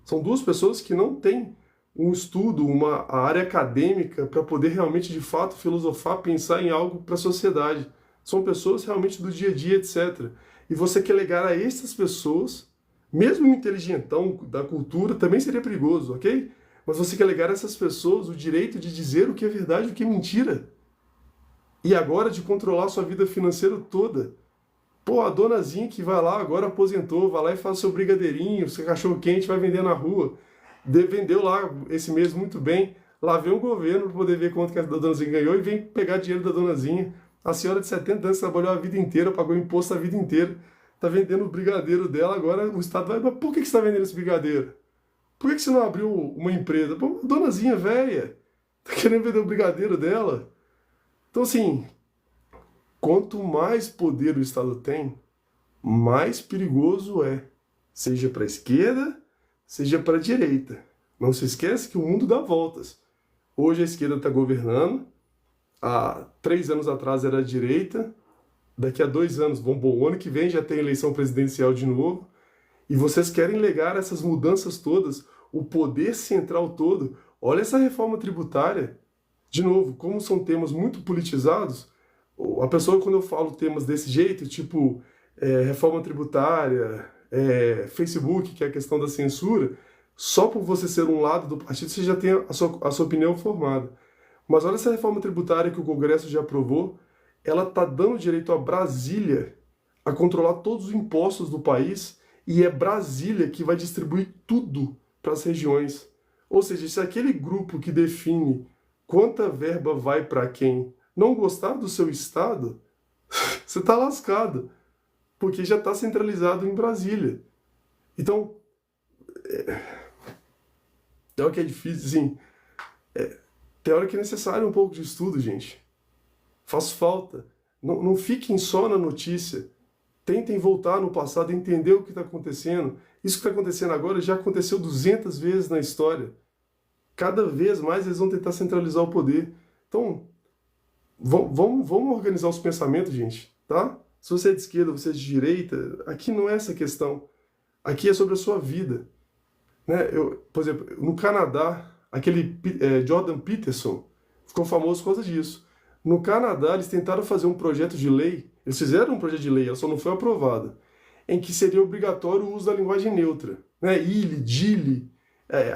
São duas pessoas que não têm um estudo, uma área acadêmica para poder realmente, de fato, filosofar, pensar em algo para a sociedade. São pessoas realmente do dia a dia, etc. E você quer legar a essas pessoas, mesmo um inteligentão da cultura, também seria perigoso, ok? Mas você quer legar a essas pessoas o direito de dizer o que é verdade e o que é mentira. E agora de controlar sua vida financeira toda. Pô, a donazinha que vai lá, agora aposentou, vai lá e faz seu brigadeirinho, seu cachorro quente, vai vender na rua. Vendeu lá esse mês muito bem. Lá vem o governo para poder ver quanto que a donazinha ganhou e vem pegar dinheiro da donazinha. A senhora de 70 anos trabalhou a vida inteira, pagou imposto a vida inteira, está vendendo o brigadeiro dela, agora o Estado vai... Mas por que você está vendendo esse brigadeiro? Por que você não abriu uma empresa? Pô, donazinha velha, está querendo vender o brigadeiro dela? Então, assim, quanto mais poder o Estado tem, mais perigoso é. Seja para a esquerda, seja para a direita. Não se esquece que o mundo dá voltas. Hoje a esquerda está governando, há 3 anos atrás era a direita, daqui a 2 anos, bom, o ano que vem já tem eleição presidencial de novo, e vocês querem legar essas mudanças todas, o poder central todo. Olha essa reforma tributária. De novo, como são temas muito politizados, a pessoa, quando eu falo temas desse jeito, tipo reforma tributária, Facebook, que é a questão da censura, só por você ser um lado do partido, você já tem a sua opinião formada. Mas olha essa reforma tributária que o Congresso já aprovou, ela está dando direito a Brasília a controlar todos os impostos do país, e é Brasília que vai distribuir tudo para as regiões. Ou seja, se aquele grupo que define quanta verba vai para quem não gostar do seu estado, você está lascado, porque já está centralizado em Brasília. Então, é o que é difícil, assim, tem hora que é necessário um pouco de estudo, gente. Faz falta. Não fiquem só na notícia. Tentem voltar no passado e entender o que está acontecendo. Isso que está acontecendo agora já aconteceu 200 vezes na história. Cada vez mais eles vão tentar centralizar o poder. Então, vamos organizar os pensamentos, gente, tá? Se você é de esquerda, você é de direita, aqui não é essa questão. Aqui é sobre a sua vida. Né? Por exemplo, no Canadá, aquele Jordan Peterson ficou famoso por causa disso. No Canadá, eles tentaram fazer um projeto de lei, eles fizeram um projeto de lei, ela só não foi aprovada, em que seria obrigatório o uso da linguagem neutra. Né? Ele, dile.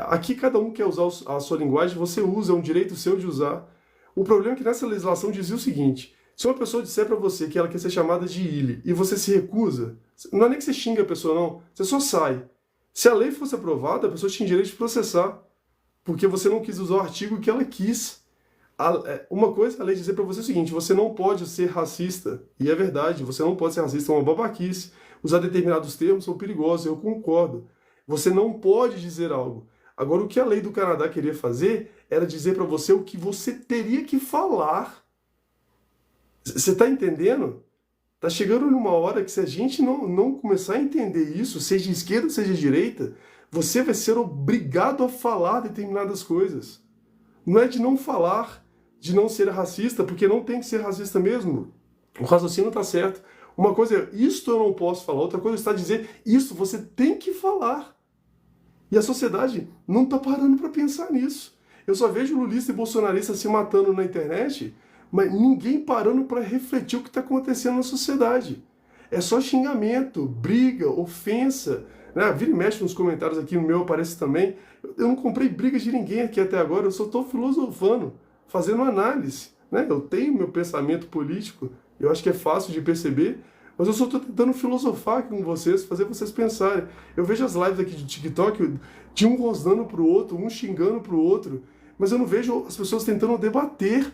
Aqui cada um quer usar a sua linguagem, você usa, é um direito seu de usar. O problema é que nessa legislação dizia o seguinte: se uma pessoa disser para você que ela quer ser chamada de ele e você se recusa, não é nem que você xinga a pessoa, não, você só sai. Se a lei fosse aprovada, a pessoa tinha direito de processar, porque você não quis usar o artigo que ela quis. Uma coisa, a lei dizer para você o seguinte: você não pode ser racista, e é verdade, você não pode ser racista, é uma babaquice. Usar determinados termos são perigosos, eu concordo. Você não pode dizer algo. Agora, o que a lei do Canadá queria fazer era dizer para você o que você teria que falar. Você está entendendo? Está chegando numa hora que, se a gente não começar a entender isso, seja esquerda, seja direita, você vai ser obrigado a falar determinadas coisas. Não é de não falar, de não ser racista, porque não tem que ser racista mesmo. O raciocínio está certo. Uma coisa é, isto eu não posso falar, outra coisa está a dizer, isso você tem que falar. E a sociedade não está parando para pensar nisso. Eu só vejo lulista e bolsonarista se matando na internet, mas ninguém parando para refletir o que está acontecendo na sociedade. É só xingamento, briga, ofensa. Né? Vira e mexe nos comentários aqui, no meu aparece também. Eu não comprei briga de ninguém aqui até agora, eu só estou filosofando, fazendo análise. Né? Eu tenho meu pensamento político, eu acho que é fácil de perceber, mas eu só estou tentando filosofar aqui com vocês, fazer vocês pensarem. Eu vejo as lives aqui de TikTok, de um rosnando pro outro, um xingando pro outro, mas eu não vejo as pessoas tentando debater.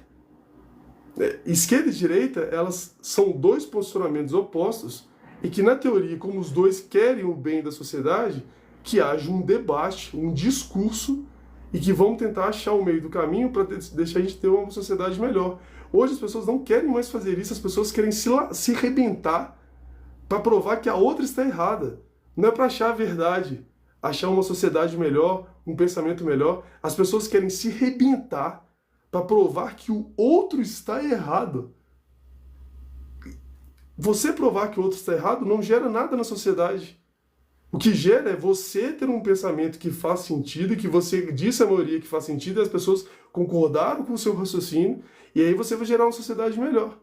Esquerda e direita, elas são dois posicionamentos opostos e que, na teoria, como os dois querem o bem da sociedade, que haja um debate, um discurso e que vão tentar achar o meio do caminho para deixar a gente ter uma sociedade melhor. Hoje as pessoas não querem mais fazer isso, as pessoas querem se arrebentar para provar que a outra está errada. Não é para achar a verdade, achar uma sociedade melhor, um pensamento melhor. As pessoas querem se arrebentar para provar que o outro está errado. Você provar que o outro está errado não gera nada na sociedade. O que gera é você ter um pensamento que faz sentido, e que você disse à maioria que faz sentido, e as pessoas concordaram com o seu raciocínio, e aí você vai gerar uma sociedade melhor.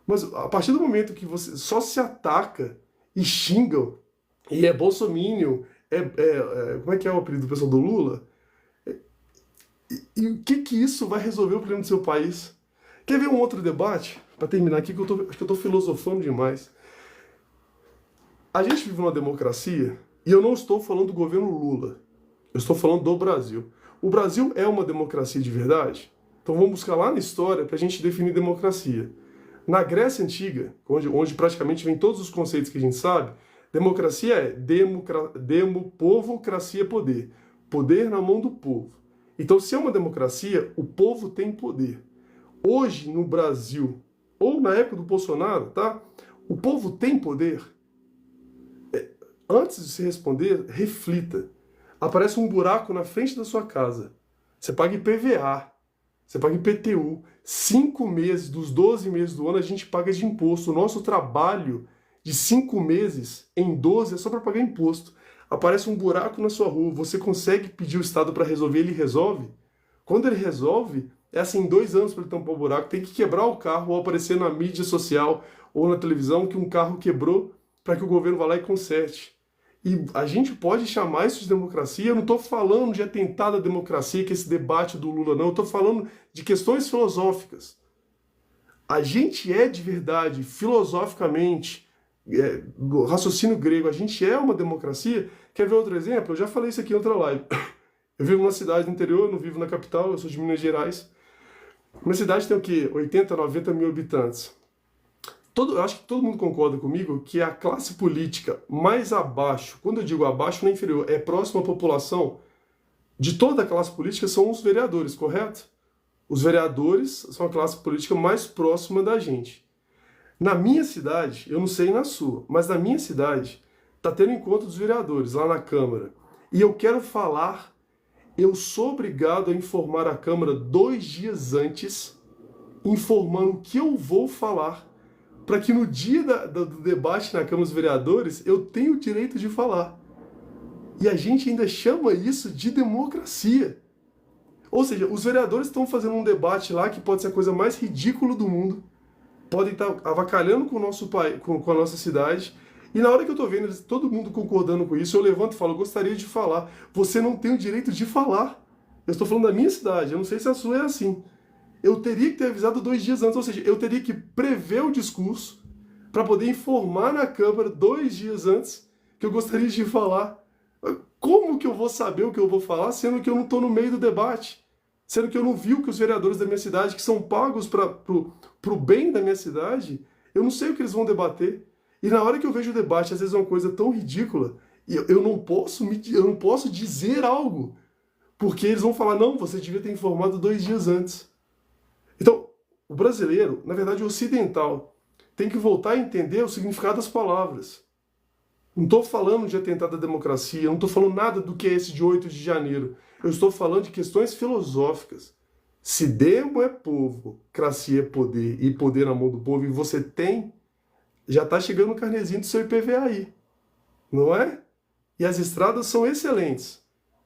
Mas a partir do momento que você só se ataca e xinga, e é bolsominion, como é que é o apelido do pessoal do Lula? E o que isso vai resolver o problema do seu país? Quer ver um outro debate? Para terminar aqui, que acho que eu estou filosofando demais. A gente vive numa democracia, e eu não estou falando do governo Lula. Eu estou falando do Brasil. O Brasil é uma democracia de verdade? Então vamos buscar lá na história para a gente definir democracia. Na Grécia Antiga, onde praticamente vem todos os conceitos que a gente sabe, democracia é povo, cracia, poder. Poder na mão do povo. Então, se é uma democracia, o povo tem poder. Hoje, no Brasil, ou na época do Bolsonaro, tá? O povo tem poder? Antes de se responder, reflita. Aparece um buraco na frente da sua casa. Você paga IPVA, você paga IPTU. 5 meses dos 12 meses do ano a gente paga de imposto. O nosso trabalho de 5 meses em 12 é só para pagar imposto. Aparece um buraco na sua rua, você consegue pedir o Estado para resolver, ele resolve? Quando ele resolve, é assim, 2 anos para ele tampar o buraco, tem que quebrar o carro ou aparecer na mídia social ou na televisão que um carro quebrou para que o governo vá lá e conserte. E a gente pode chamar isso de democracia. Eu não estou falando de atentado à democracia, que é esse debate do Lula, não. Eu estou falando de questões filosóficas. A gente é de verdade, filosoficamente, do raciocínio grego, a gente é uma democracia. Quer ver outro exemplo? Eu já falei isso aqui em outra live. Eu vivo numa cidade do interior, não vivo na capital, eu sou de Minas Gerais. Minha cidade tem o quê? 80, 90 mil habitantes. Eu acho que todo mundo concorda comigo que a classe política mais abaixo, quando eu digo abaixo, não é inferior, é próxima à população, de toda a classe política são os vereadores, correto? Os vereadores são a classe política mais próxima da gente. Na minha cidade, eu não sei na sua, mas na minha cidade, está tendo encontro dos vereadores lá na Câmara. E eu quero falar, eu sou obrigado a informar a Câmara 2 dias antes, informando o que eu vou falar, para que no dia do debate na Câmara dos Vereadores eu tenha o direito de falar. E a gente ainda chama isso de democracia. Ou seja, os vereadores estão fazendo um debate lá que pode ser a coisa mais ridícula do mundo, podem estar avacalhando com o nosso país, com a nossa cidade, e na hora que eu estou vendo todo mundo concordando com isso, eu levanto e falo, eu gostaria de falar. Você não tem o direito de falar. Eu estou falando da minha cidade, eu não sei se a sua é assim. Eu teria que ter avisado 2 dias antes, ou seja, eu teria que prever o discurso para poder informar na Câmara 2 dias antes que eu gostaria de falar. Como que eu vou saber o que eu vou falar, sendo que eu não estou no meio do debate? Sendo que eu não vi o que os vereadores da minha cidade, que são pagos para o bem da minha cidade, eu não sei o que eles vão debater. E na hora que eu vejo o debate, às vezes é uma coisa tão ridícula, e eu não posso dizer algo, porque eles vão falar, não, você devia ter informado 2 dias antes. Então, o brasileiro, na verdade o ocidental, tem que voltar a entender o significado das palavras. Não estou falando de atentado à democracia, não estou falando nada do que é esse de 8 de janeiro. Eu estou falando de questões filosóficas. Se demo é povo, cracia é poder e poder na mão do povo, e você tem, já está chegando o carnezinho do seu IPVA aí, não é? E as estradas são excelentes.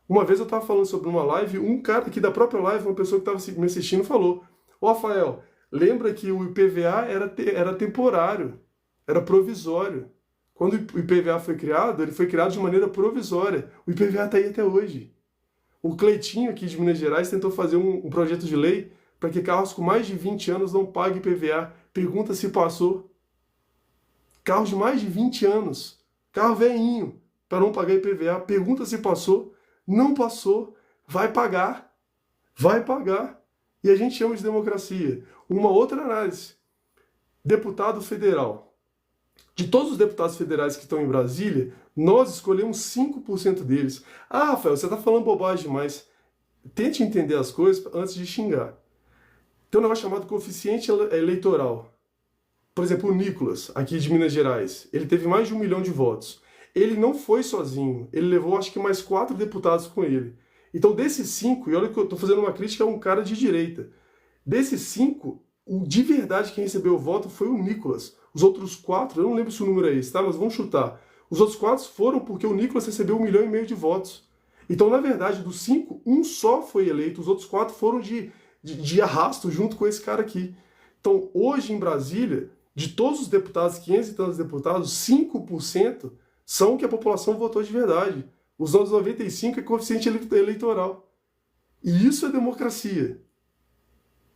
Uma vez eu estava falando sobre uma live, um cara aqui da própria live, uma pessoa que estava me assistindo, falou: Ô Rafael, lembra que o IPVA era temporário, era provisório. Quando o IPVA foi criado, ele foi criado de maneira provisória. O IPVA está aí até hoje. O Cleitinho aqui de Minas Gerais tentou fazer um projeto de lei para que carros com mais de 20 anos não paguem IPVA. Pergunta se passou. Carros de mais de 20 anos, carro velhinho, para não pagar IPVA. Pergunta se passou. Não passou. Vai pagar. Vai pagar. E a gente chama de democracia. Uma outra análise. Deputado federal. De todos os deputados federais que estão em Brasília, nós escolhemos 5% deles. Ah, Rafael, você está falando bobagem demais. Tente entender as coisas antes de xingar. Tem um negócio chamado coeficiente eleitoral. Por exemplo, o Nicolas, aqui de Minas Gerais, ele teve mais de 1 milhão de votos. Ele não foi sozinho, ele levou acho que mais 4 deputados com ele. Então desses 5, e olha que eu estou fazendo uma crítica a um cara de direita, desses 5, o de verdade quem recebeu o voto foi o Nicolas. Os outros 4, eu não lembro se o número é esse, tá? Mas vamos chutar. Os outros 4 foram porque o Nicolas recebeu 1,5 milhão de votos. Então, na verdade, dos 5, um só foi eleito, os outros 4 foram de arrasto junto com esse cara aqui. Então, hoje em Brasília, de todos os deputados, 500 e tantos deputados, 5% são que a população votou de verdade. Os outros 95% é coeficiente eleitoral. E isso é democracia.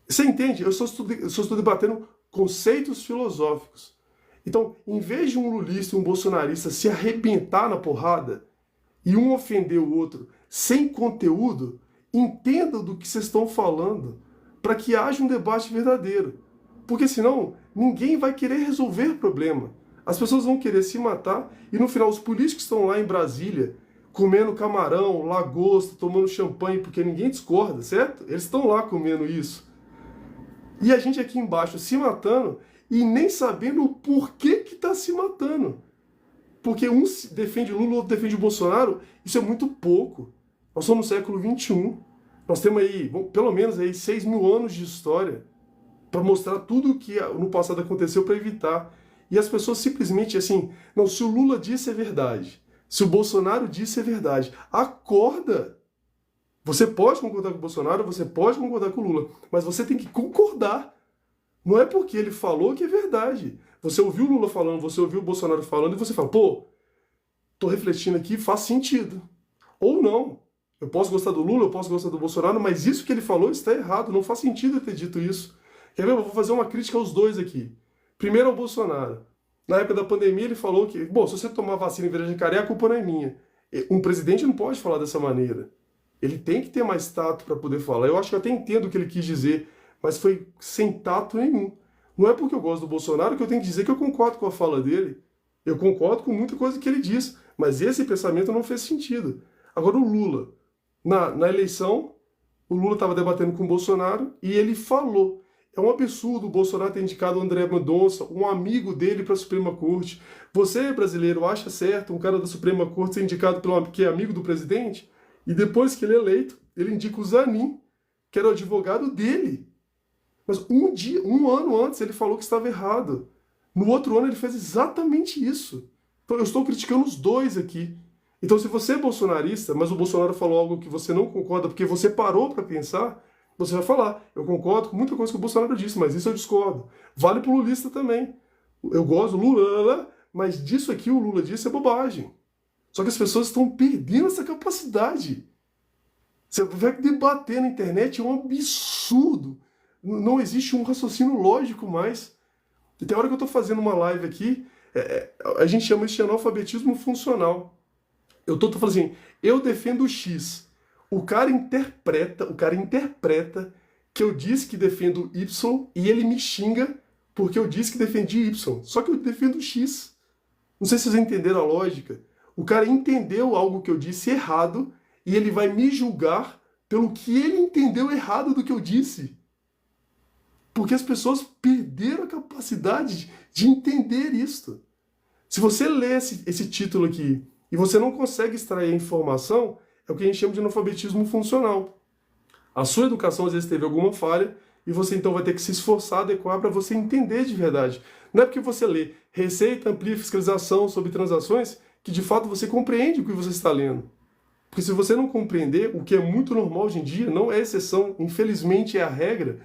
Você entende? Eu só estou debatendo conceitos filosóficos. Então, em vez de um lulista e um bolsonarista se arrebentar na porrada e um ofender o outro sem conteúdo, entendam do que vocês estão falando para que haja um debate verdadeiro. Porque senão, ninguém vai querer resolver o problema. As pessoas vão querer se matar e no final os políticos estão lá em Brasília comendo camarão, lagosta, tomando champanhe, porque ninguém discorda, certo? Eles estão lá comendo isso. E a gente aqui embaixo se matando e nem sabendo o porquê que está se matando. Porque um defende Lula, o outro defende o Bolsonaro, isso é muito pouco. Nós somos no século XXI. Nós temos aí, pelo menos aí, 6.000 anos de história para mostrar tudo o que no passado aconteceu para evitar. E as pessoas simplesmente assim, não, se o Lula disse é verdade, se o Bolsonaro disse é verdade, acorda! Você pode concordar com o Bolsonaro, você pode concordar com o Lula, mas você tem que concordar. Não é porque ele falou que é verdade. Você ouviu o Lula falando, você ouviu o Bolsonaro falando e você fala, pô, tô refletindo aqui, faz sentido. Ou não. Eu posso gostar do Lula, eu posso gostar do Bolsonaro, mas isso que ele falou está errado, não faz sentido eu ter dito isso. Quer ver? Eu vou fazer uma crítica aos dois aqui. Primeiro ao Bolsonaro. Na época da pandemia ele falou que, bom, se você tomar vacina em vez de jacaré, a culpa não é minha. Um presidente não pode falar dessa maneira. Ele tem que ter mais tato para poder falar. Eu acho que eu até entendo o que ele quis dizer, mas foi sem tato nenhum. Não é porque eu gosto do Bolsonaro que eu tenho que dizer que eu concordo com a fala dele. Eu concordo com muita coisa que ele diz, mas esse pensamento não fez sentido. Agora o Lula, na eleição, o Lula estava debatendo com o Bolsonaro e ele falou. É um absurdo o Bolsonaro ter indicado o André Mendonça, um amigo dele, para a Suprema Corte. Você, brasileiro, acha certo um cara da Suprema Corte ser indicado que é amigo do presidente? E depois que ele é eleito, ele indica o Zanin, que era o advogado dele. Mas um ano antes, ele falou que estava errado. No outro ano, ele fez exatamente isso. Então, eu estou criticando os dois aqui. Então, se você é bolsonarista, mas o Bolsonaro falou algo que você não concorda, porque você parou para pensar, você vai falar, eu concordo com muita coisa que o Bolsonaro disse, mas isso eu discordo. Vale para o lulista também. Eu gosto do Lula, mas disso aqui o Lula disse é bobagem. Só que as pessoas estão perdendo essa capacidade. Você vai debater na internet, é um absurdo. Não existe um raciocínio lógico mais. E tem hora que eu estou fazendo uma live aqui, a gente chama isso de analfabetismo funcional. Eu estou falando assim, eu defendo o X. O cara interpreta que eu disse que defendo Y e ele me xinga porque eu disse que defendi Y. Só que eu defendo X. Não sei se vocês entenderam a lógica. O cara entendeu algo que eu disse errado e ele vai me julgar pelo que ele entendeu errado do que eu disse. Porque as pessoas perderam a capacidade de entender isto. Se você lê esse título aqui e você não consegue extrair a informação, é o que a gente chama de analfabetismo funcional. A sua educação às vezes teve alguma falha e você então vai ter que se esforçar, adequar para você entender de verdade. Não é porque você lê Receita amplia fiscalização sobre transações que de fato você compreende o que você está lendo. Porque se você não compreender, o que é muito normal hoje em dia, não é exceção, infelizmente é a regra,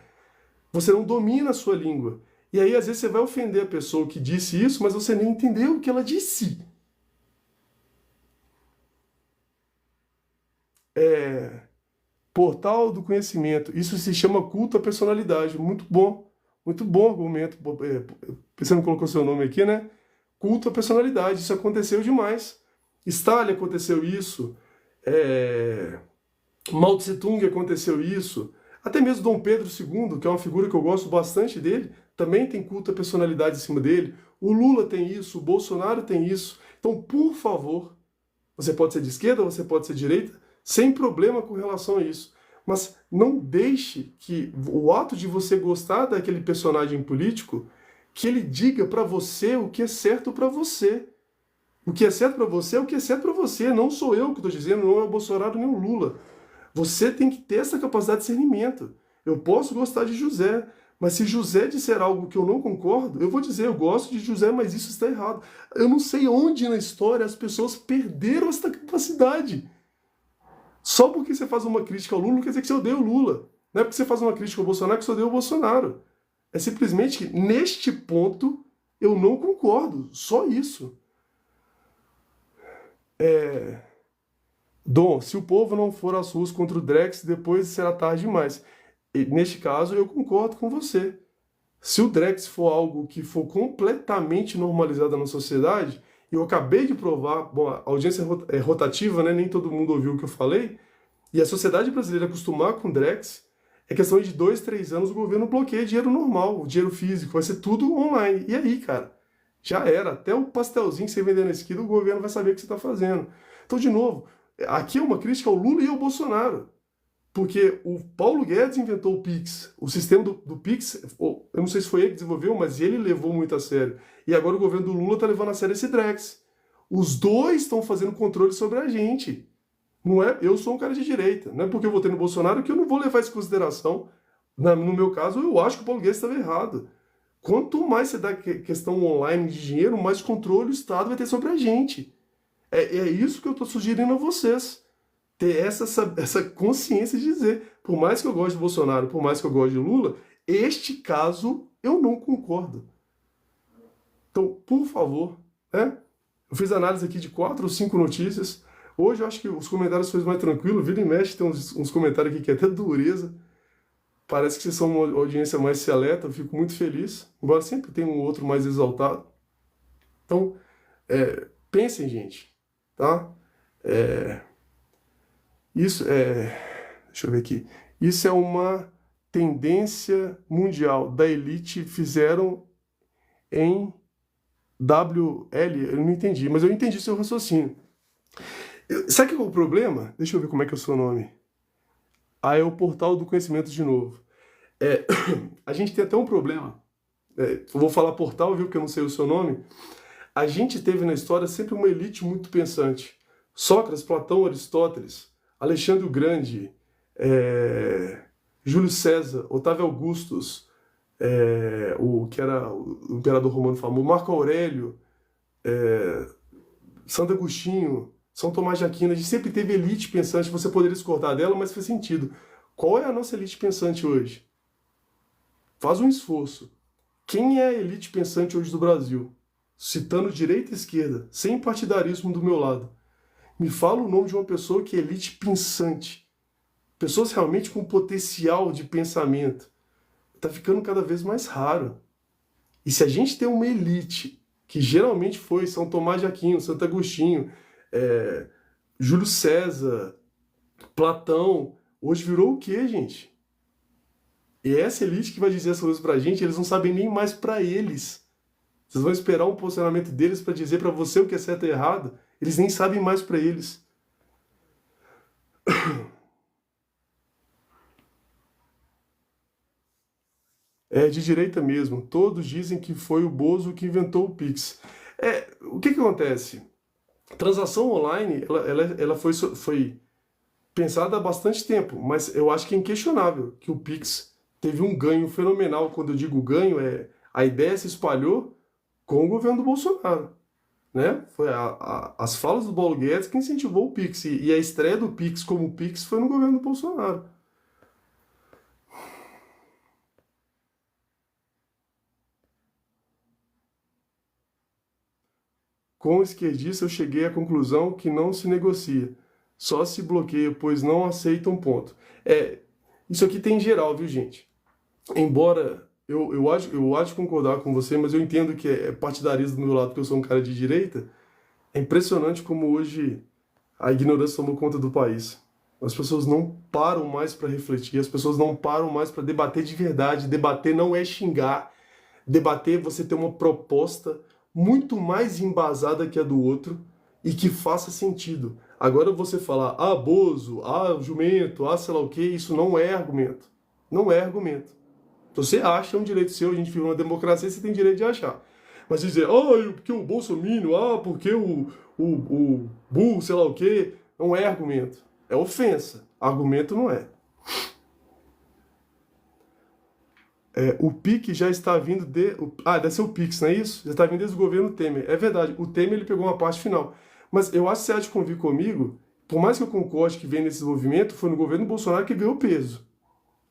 você não domina a sua língua. E aí às vezes você vai ofender a pessoa que disse isso, mas você nem entendeu o que ela disse. Portal do conhecimento. Isso se chama culto à personalidade. Muito bom. Muito bom argumento. Você não colocou seu nome aqui, né? Culto à personalidade. Isso aconteceu demais. Stalin aconteceu isso. Mao Tse Tung aconteceu isso. Até mesmo Dom Pedro II, que é uma figura que eu gosto bastante dele, também tem culto à personalidade em cima dele. O Lula tem isso, o Bolsonaro tem isso. Então, por favor, você pode ser de esquerda, você pode ser de direita, sem problema com relação a isso. Mas não deixe que o ato de você gostar daquele personagem político, que ele diga para você o que é certo para você. O que é certo para você é o que é certo para você. Não sou eu que estou dizendo, não é o Bolsonaro nem o Lula. Você tem que ter essa capacidade de discernimento. Eu posso gostar de José, mas se José disser algo que eu não concordo, eu vou dizer, eu gosto de José, mas isso está errado. Eu não sei onde na história as pessoas perderam essa capacidade. Só porque você faz uma crítica ao Lula não quer dizer que você odeia o Lula. Não é porque você faz uma crítica ao Bolsonaro que você odeia o Bolsonaro. É simplesmente que, neste ponto, eu não concordo. Só isso. Dom, se o povo não for às ruas contra o Drex, depois será tarde demais. E, neste caso, eu concordo com você. Se o Drex for algo que for completamente normalizado na sociedade, e eu acabei de provar, bom, a audiência é rotativa, né? Nem todo mundo ouviu o que eu falei, e a sociedade brasileira acostumar com o Drex, é questão de 2, 3 anos o governo bloqueia dinheiro normal, o dinheiro físico, vai ser tudo online. E aí, cara? Já era. Até o pastelzinho que você vender na esquina, o governo vai saber o que você está fazendo. Então, de novo, aqui é uma crítica ao Lula e ao Bolsonaro. Porque o Paulo Guedes inventou o Pix. O sistema do Pix, eu não sei se foi ele que desenvolveu, mas ele levou muito a sério. E agora o governo do Lula está levando a sério esse Drex. Os dois estão fazendo controle sobre a gente. Não é, eu sou um cara de direita. Não é porque eu votei no Bolsonaro que eu não vou levar isso em consideração. No meu caso, eu acho que o Paulo Guedes estava errado. Quanto mais você dá questão online de dinheiro, mais controle o Estado vai ter sobre a gente. É isso que eu estou sugerindo a vocês. Ter essa consciência de dizer, por mais que eu goste de Bolsonaro, por mais que eu goste de Lula, este caso eu não concordo. Então, por favor, né? Eu fiz análise aqui de 4 ou 5 notícias. Hoje eu acho que os comentários foram mais tranquilos. Vira e mexe, tem uns comentários aqui que é até dureza. Parece que vocês são uma audiência mais seleta, eu fico muito feliz. Embora sempre tenha um outro mais exaltado. Então, pensem, gente, tá? Isso deixa eu ver aqui. Isso é uma tendência mundial da elite, fizeram em WL, eu não entendi, mas eu entendi seu raciocínio. Sabe o que é o problema? Deixa eu ver como é que é o seu nome. É o portal do conhecimento de novo. A gente tem até um problema. Eu vou falar portal, viu, que eu não sei o seu nome. A gente teve na história sempre uma elite muito pensante. Sócrates, Platão, Aristóteles, Alexandre o Grande, Júlio César, Otávio Augustus, o que era o imperador romano famoso, Marco Aurélio, Santo Agostinho, São Tomás de Aquino. A gente sempre teve elite pensante, você poderia discordar dela, mas faz sentido. Qual é a nossa elite pensante hoje? Faz um esforço. Quem é a elite pensante hoje do Brasil? Citando direita e esquerda, sem partidarismo do meu lado. Me fala o nome de uma pessoa que é elite pensante. Pessoas realmente com potencial de pensamento. Está ficando cada vez mais raro. E se a gente tem uma elite, que geralmente foi São Tomás de Aquino, Santo Agostinho, Júlio César, Platão, hoje virou o quê, gente? E é essa elite que vai dizer essas coisas pra gente, eles não sabem nem mais pra eles. Vocês vão esperar um posicionamento deles para dizer pra você o que é certo e errado? Eles nem sabem mais pra eles. É de direita mesmo. Todos dizem que foi o Bozo que inventou o Pix. que que acontece? A transação online, ela foi pensada há bastante tempo, mas eu acho que é inquestionável que o Pix teve um ganho fenomenal. Quando eu digo ganho, a ideia se espalhou com o governo do Bolsonaro, né? Foi as falas do Paulo Guedes que incentivou o Pix, e a estreia do Pix como Pix foi no governo do Bolsonaro. Com o esquerdista, eu cheguei à conclusão que não se negocia, só se bloqueia, pois não aceitam ponto. É, isso aqui tem em geral, viu, gente? Embora eu acho concordar com você, mas eu entendo que é partidarismo do meu lado, porque eu sou um cara de direita. É impressionante como hoje a ignorância tomou conta do país. As pessoas não param mais para refletir, as pessoas não param mais para debater de verdade. Debater não é xingar. Debater é você ter uma proposta muito mais embasada que a do outro e que faça sentido. Agora você falar, ah, bozo, ah, jumento, ah, sei lá o quê, isso não é argumento. Não é argumento. Se você acha, é um direito seu, a gente vive numa democracia, você tem direito de achar. Mas dizer, ah, porque o Bolsonaro, ah, porque o burro, sei lá o quê, não é argumento. É ofensa. Argumento não é. O PIC já está vindo deve ser o PIX, não é isso? Já está vindo desde o governo Temer. É verdade, o Temer ele pegou uma parte final. Mas eu acho que você há de convir comigo, por mais que eu concorde que vem nesse desenvolvimento, foi no governo Bolsonaro que veio o peso,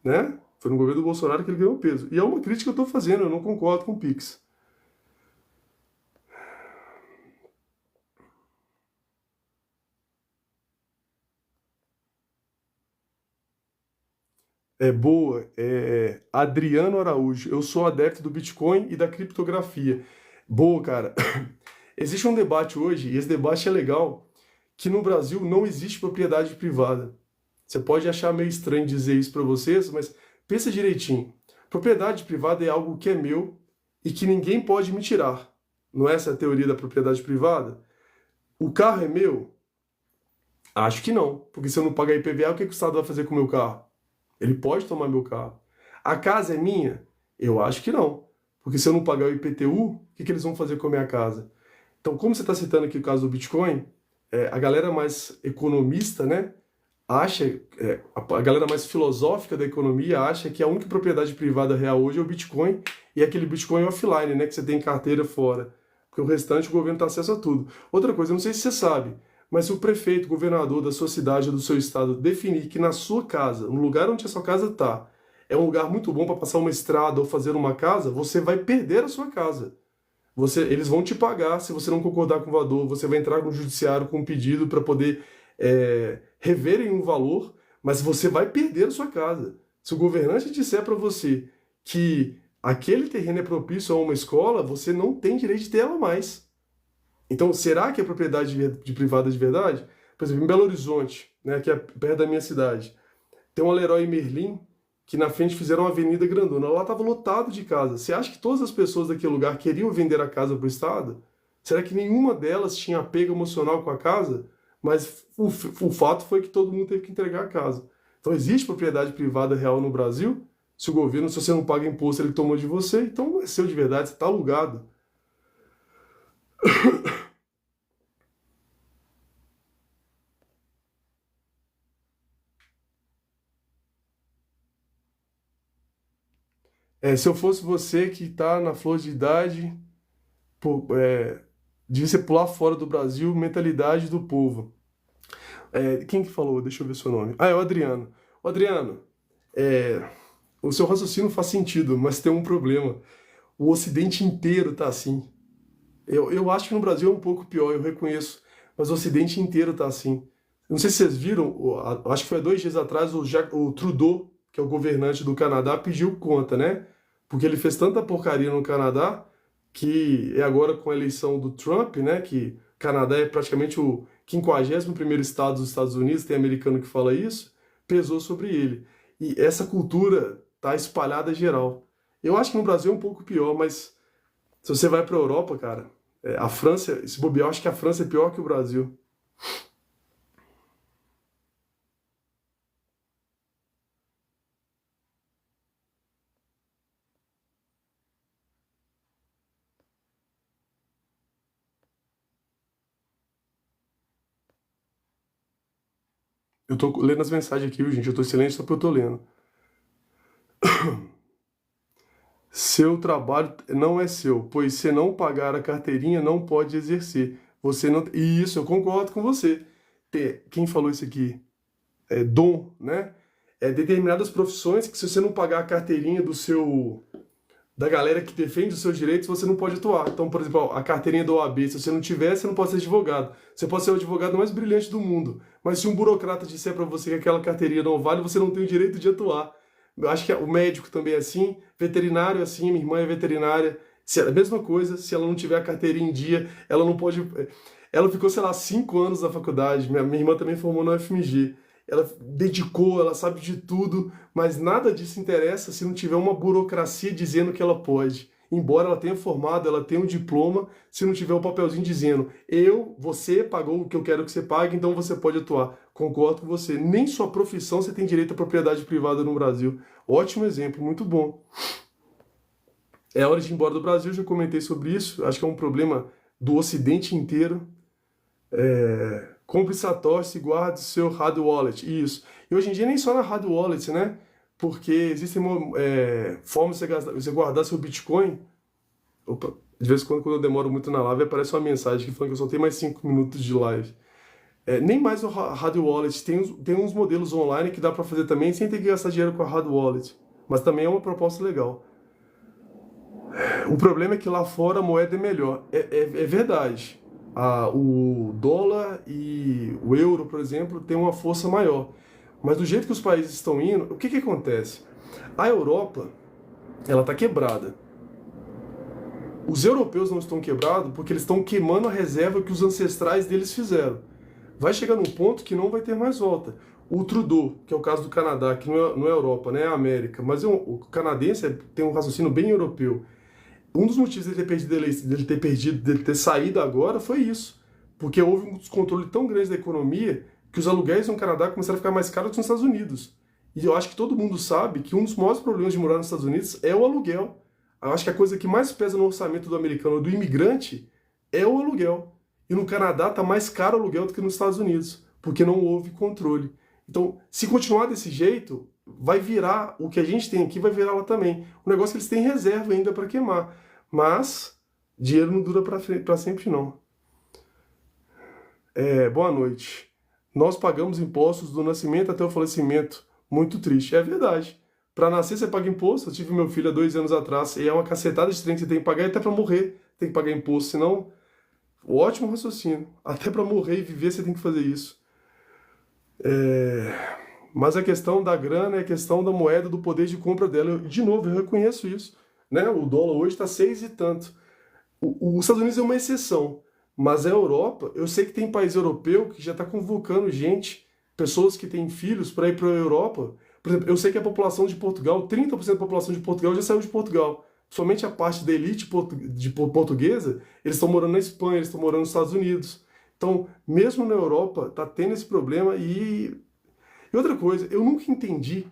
né? Foi no governo do Bolsonaro que ele ganhou peso. E é uma crítica que eu estou fazendo, eu não concordo com o Pix. É boa, Adriano Araújo. Eu sou adepto do Bitcoin e da criptografia. Boa, cara. Existe um debate hoje, e esse debate é legal, que no Brasil não existe propriedade privada. Você pode achar meio estranho dizer isso para vocês, mas pensa direitinho. Propriedade privada é algo que é meu e que ninguém pode me tirar. Não é essa a teoria da propriedade privada? O carro é meu? Acho que não, porque se eu não pagar IPVA, o que que o Estado vai fazer com o meu carro? Ele pode tomar meu carro. A casa é minha? Eu acho que não, porque se eu não pagar o IPTU, o que que eles vão fazer com a minha casa? Então, como você está citando aqui o caso do Bitcoin, a galera mais economista, né, acha, a galera mais filosófica da economia acha que a única propriedade privada real hoje é o Bitcoin e aquele Bitcoin offline, né, que você tem em carteira fora, porque o restante o governo tem acesso a tudo. Outra coisa, eu não sei se você sabe, mas se o prefeito, o governador da sua cidade ou do seu estado definir que na sua casa, no lugar onde a sua casa está, é um lugar muito bom para passar uma estrada ou fazer uma casa, você vai perder a sua casa. Eles vão te pagar se você não concordar com o valor, você vai entrar no judiciário com um pedido para poder reverem um valor, mas você vai perder a sua casa. Se o governante disser para você que aquele terreno é propício a uma escola, você não tem direito de ter ela mais. Então, será que é propriedade de privada de verdade? Por exemplo, em Belo Horizonte, né, que é perto da minha cidade, tem um Leroy Merlin que na frente fizeram uma avenida grandona. Lá estava lotado de casas. Você acha que todas as pessoas daquele lugar queriam vender a casa para o Estado? Será que nenhuma delas tinha apego emocional com a casa? Mas o fato foi que todo mundo teve que entregar a casa. Então existe propriedade privada real no Brasil? Se o governo, se você não paga imposto, ele tomou de você, então não é seu de verdade, você está alugado. Se eu fosse você que está na flor de idade, pô, devia ser pular fora do Brasil, mentalidade do povo. Quem que falou? Deixa eu ver seu nome. Ah, é o Adriano. O Adriano, é, o seu raciocínio faz sentido, mas tem um problema. O Ocidente inteiro tá assim. Eu acho que no Brasil é um pouco pior, eu reconheço, mas o Ocidente inteiro tá assim. Não sei se vocês viram, acho que foi há 2 dias atrás, o Trudeau, que é o governante do Canadá, pediu conta, né? Porque ele fez tanta porcaria no Canadá que é agora com a eleição do Trump, né? Que o Canadá é praticamente o 51º estado dos Estados Unidos, tem americano que fala isso, pesou sobre ele. E essa cultura tá espalhada geral. Eu acho que no Brasil é um pouco pior, mas se você vai para a Europa, cara, a França, se bobear, eu acho que a França é pior que o Brasil. Eu tô lendo as mensagens aqui, viu, gente? Eu tô em silêncio só porque eu tô lendo. Seu trabalho não é seu, pois se não pagar a carteirinha, não pode exercer. Você não. E isso, eu concordo com você. Quem falou isso aqui? É Dom, né? É determinadas profissões que se você não pagar a carteirinha da galera que defende os seus direitos, você não pode atuar. Então, por exemplo, a carteirinha da OAB, se você não tiver, você não pode ser advogado. Você pode ser o advogado mais brilhante do mundo, mas se um burocrata disser para você que aquela carteirinha não vale, você não tem o direito de atuar. Eu acho que o médico também é assim, veterinário é assim, minha irmã é veterinária. Se é a mesma coisa, se ela não tiver a carteirinha em dia, ela não pode. Ela ficou, sei lá, 5 anos na faculdade. Minha irmã também formou no UFMG. Ela dedicou, ela sabe de tudo, mas nada disso interessa se não tiver uma burocracia dizendo que ela pode. Embora ela tenha formado, ela tenha um diploma, se não tiver um papelzinho dizendo você pagou o que eu quero que você pague, então você pode atuar. Concordo com você. Nem sua profissão você tem direito à propriedade privada no Brasil. Ótimo exemplo, muito bom. É hora de ir embora do Brasil, já comentei sobre isso. Acho que é um problema do Ocidente inteiro. Compre satoshi e guarde seu hard wallet. Isso. E hoje em dia nem só na hard wallet, né? Porque existem formas de você guardar seu Bitcoin. Opa, de vez em quando eu demoro muito na live, aparece uma mensagem que falando que eu só tenho mais 5 minutos de live. Nem mais o hard wallet. Tem uns modelos online que dá para fazer também sem ter que gastar dinheiro com a hard wallet. Mas também é uma proposta legal. O problema é que lá fora a moeda é melhor. É verdade. O dólar e o euro, por exemplo, tem uma força maior. Mas do jeito que os países estão indo, o que acontece? A Europa, ela está quebrada. Os europeus não estão quebrados porque eles estão queimando a reserva que os ancestrais deles fizeram. Vai chegar num ponto que não vai ter mais volta. O Trudeau, que é o caso do Canadá, que não é Europa, né, é a América, mas o canadense tem um raciocínio bem europeu. Um dos motivos dele ter saído agora foi isso. Porque houve um descontrole tão grande da economia que os aluguéis no Canadá começaram a ficar mais caros que nos Estados Unidos. E eu acho que todo mundo sabe que um dos maiores problemas de morar nos Estados Unidos é o aluguel. Eu acho que a coisa que mais pesa no orçamento do americano, do imigrante, é o aluguel. E no Canadá está mais caro o aluguel do que nos Estados Unidos, porque não houve controle. Então, se continuar desse jeito, vai virar, o que a gente tem aqui vai virar lá também. O negócio é que eles têm reserva ainda para queimar. Mas, dinheiro não dura para sempre, não. Boa noite. Nós pagamos impostos do nascimento até o falecimento. Muito triste. É verdade. Para nascer você paga imposto. Eu tive meu filho há 2 anos atrás e é uma cacetada de trem que você tem que pagar e até para morrer tem que pagar imposto. Senão, ótimo raciocínio. Até para morrer e viver você tem que fazer isso. Mas a questão da grana é a questão da moeda, do poder de compra dela. De novo, eu reconheço isso. Né? O dólar hoje está 6 e tanto. Os Estados Unidos é uma exceção. Mas a Europa, eu sei que tem país europeu que já está convocando gente, pessoas que têm filhos, para ir para a Europa. Por exemplo, eu sei que a população de Portugal, 30% da população de Portugal já saiu de Portugal. Somente a parte da elite portuguesa, eles estão morando na Espanha, eles estão morando nos Estados Unidos. Então, mesmo na Europa, está tendo esse problema. E outra coisa, eu nunca entendi,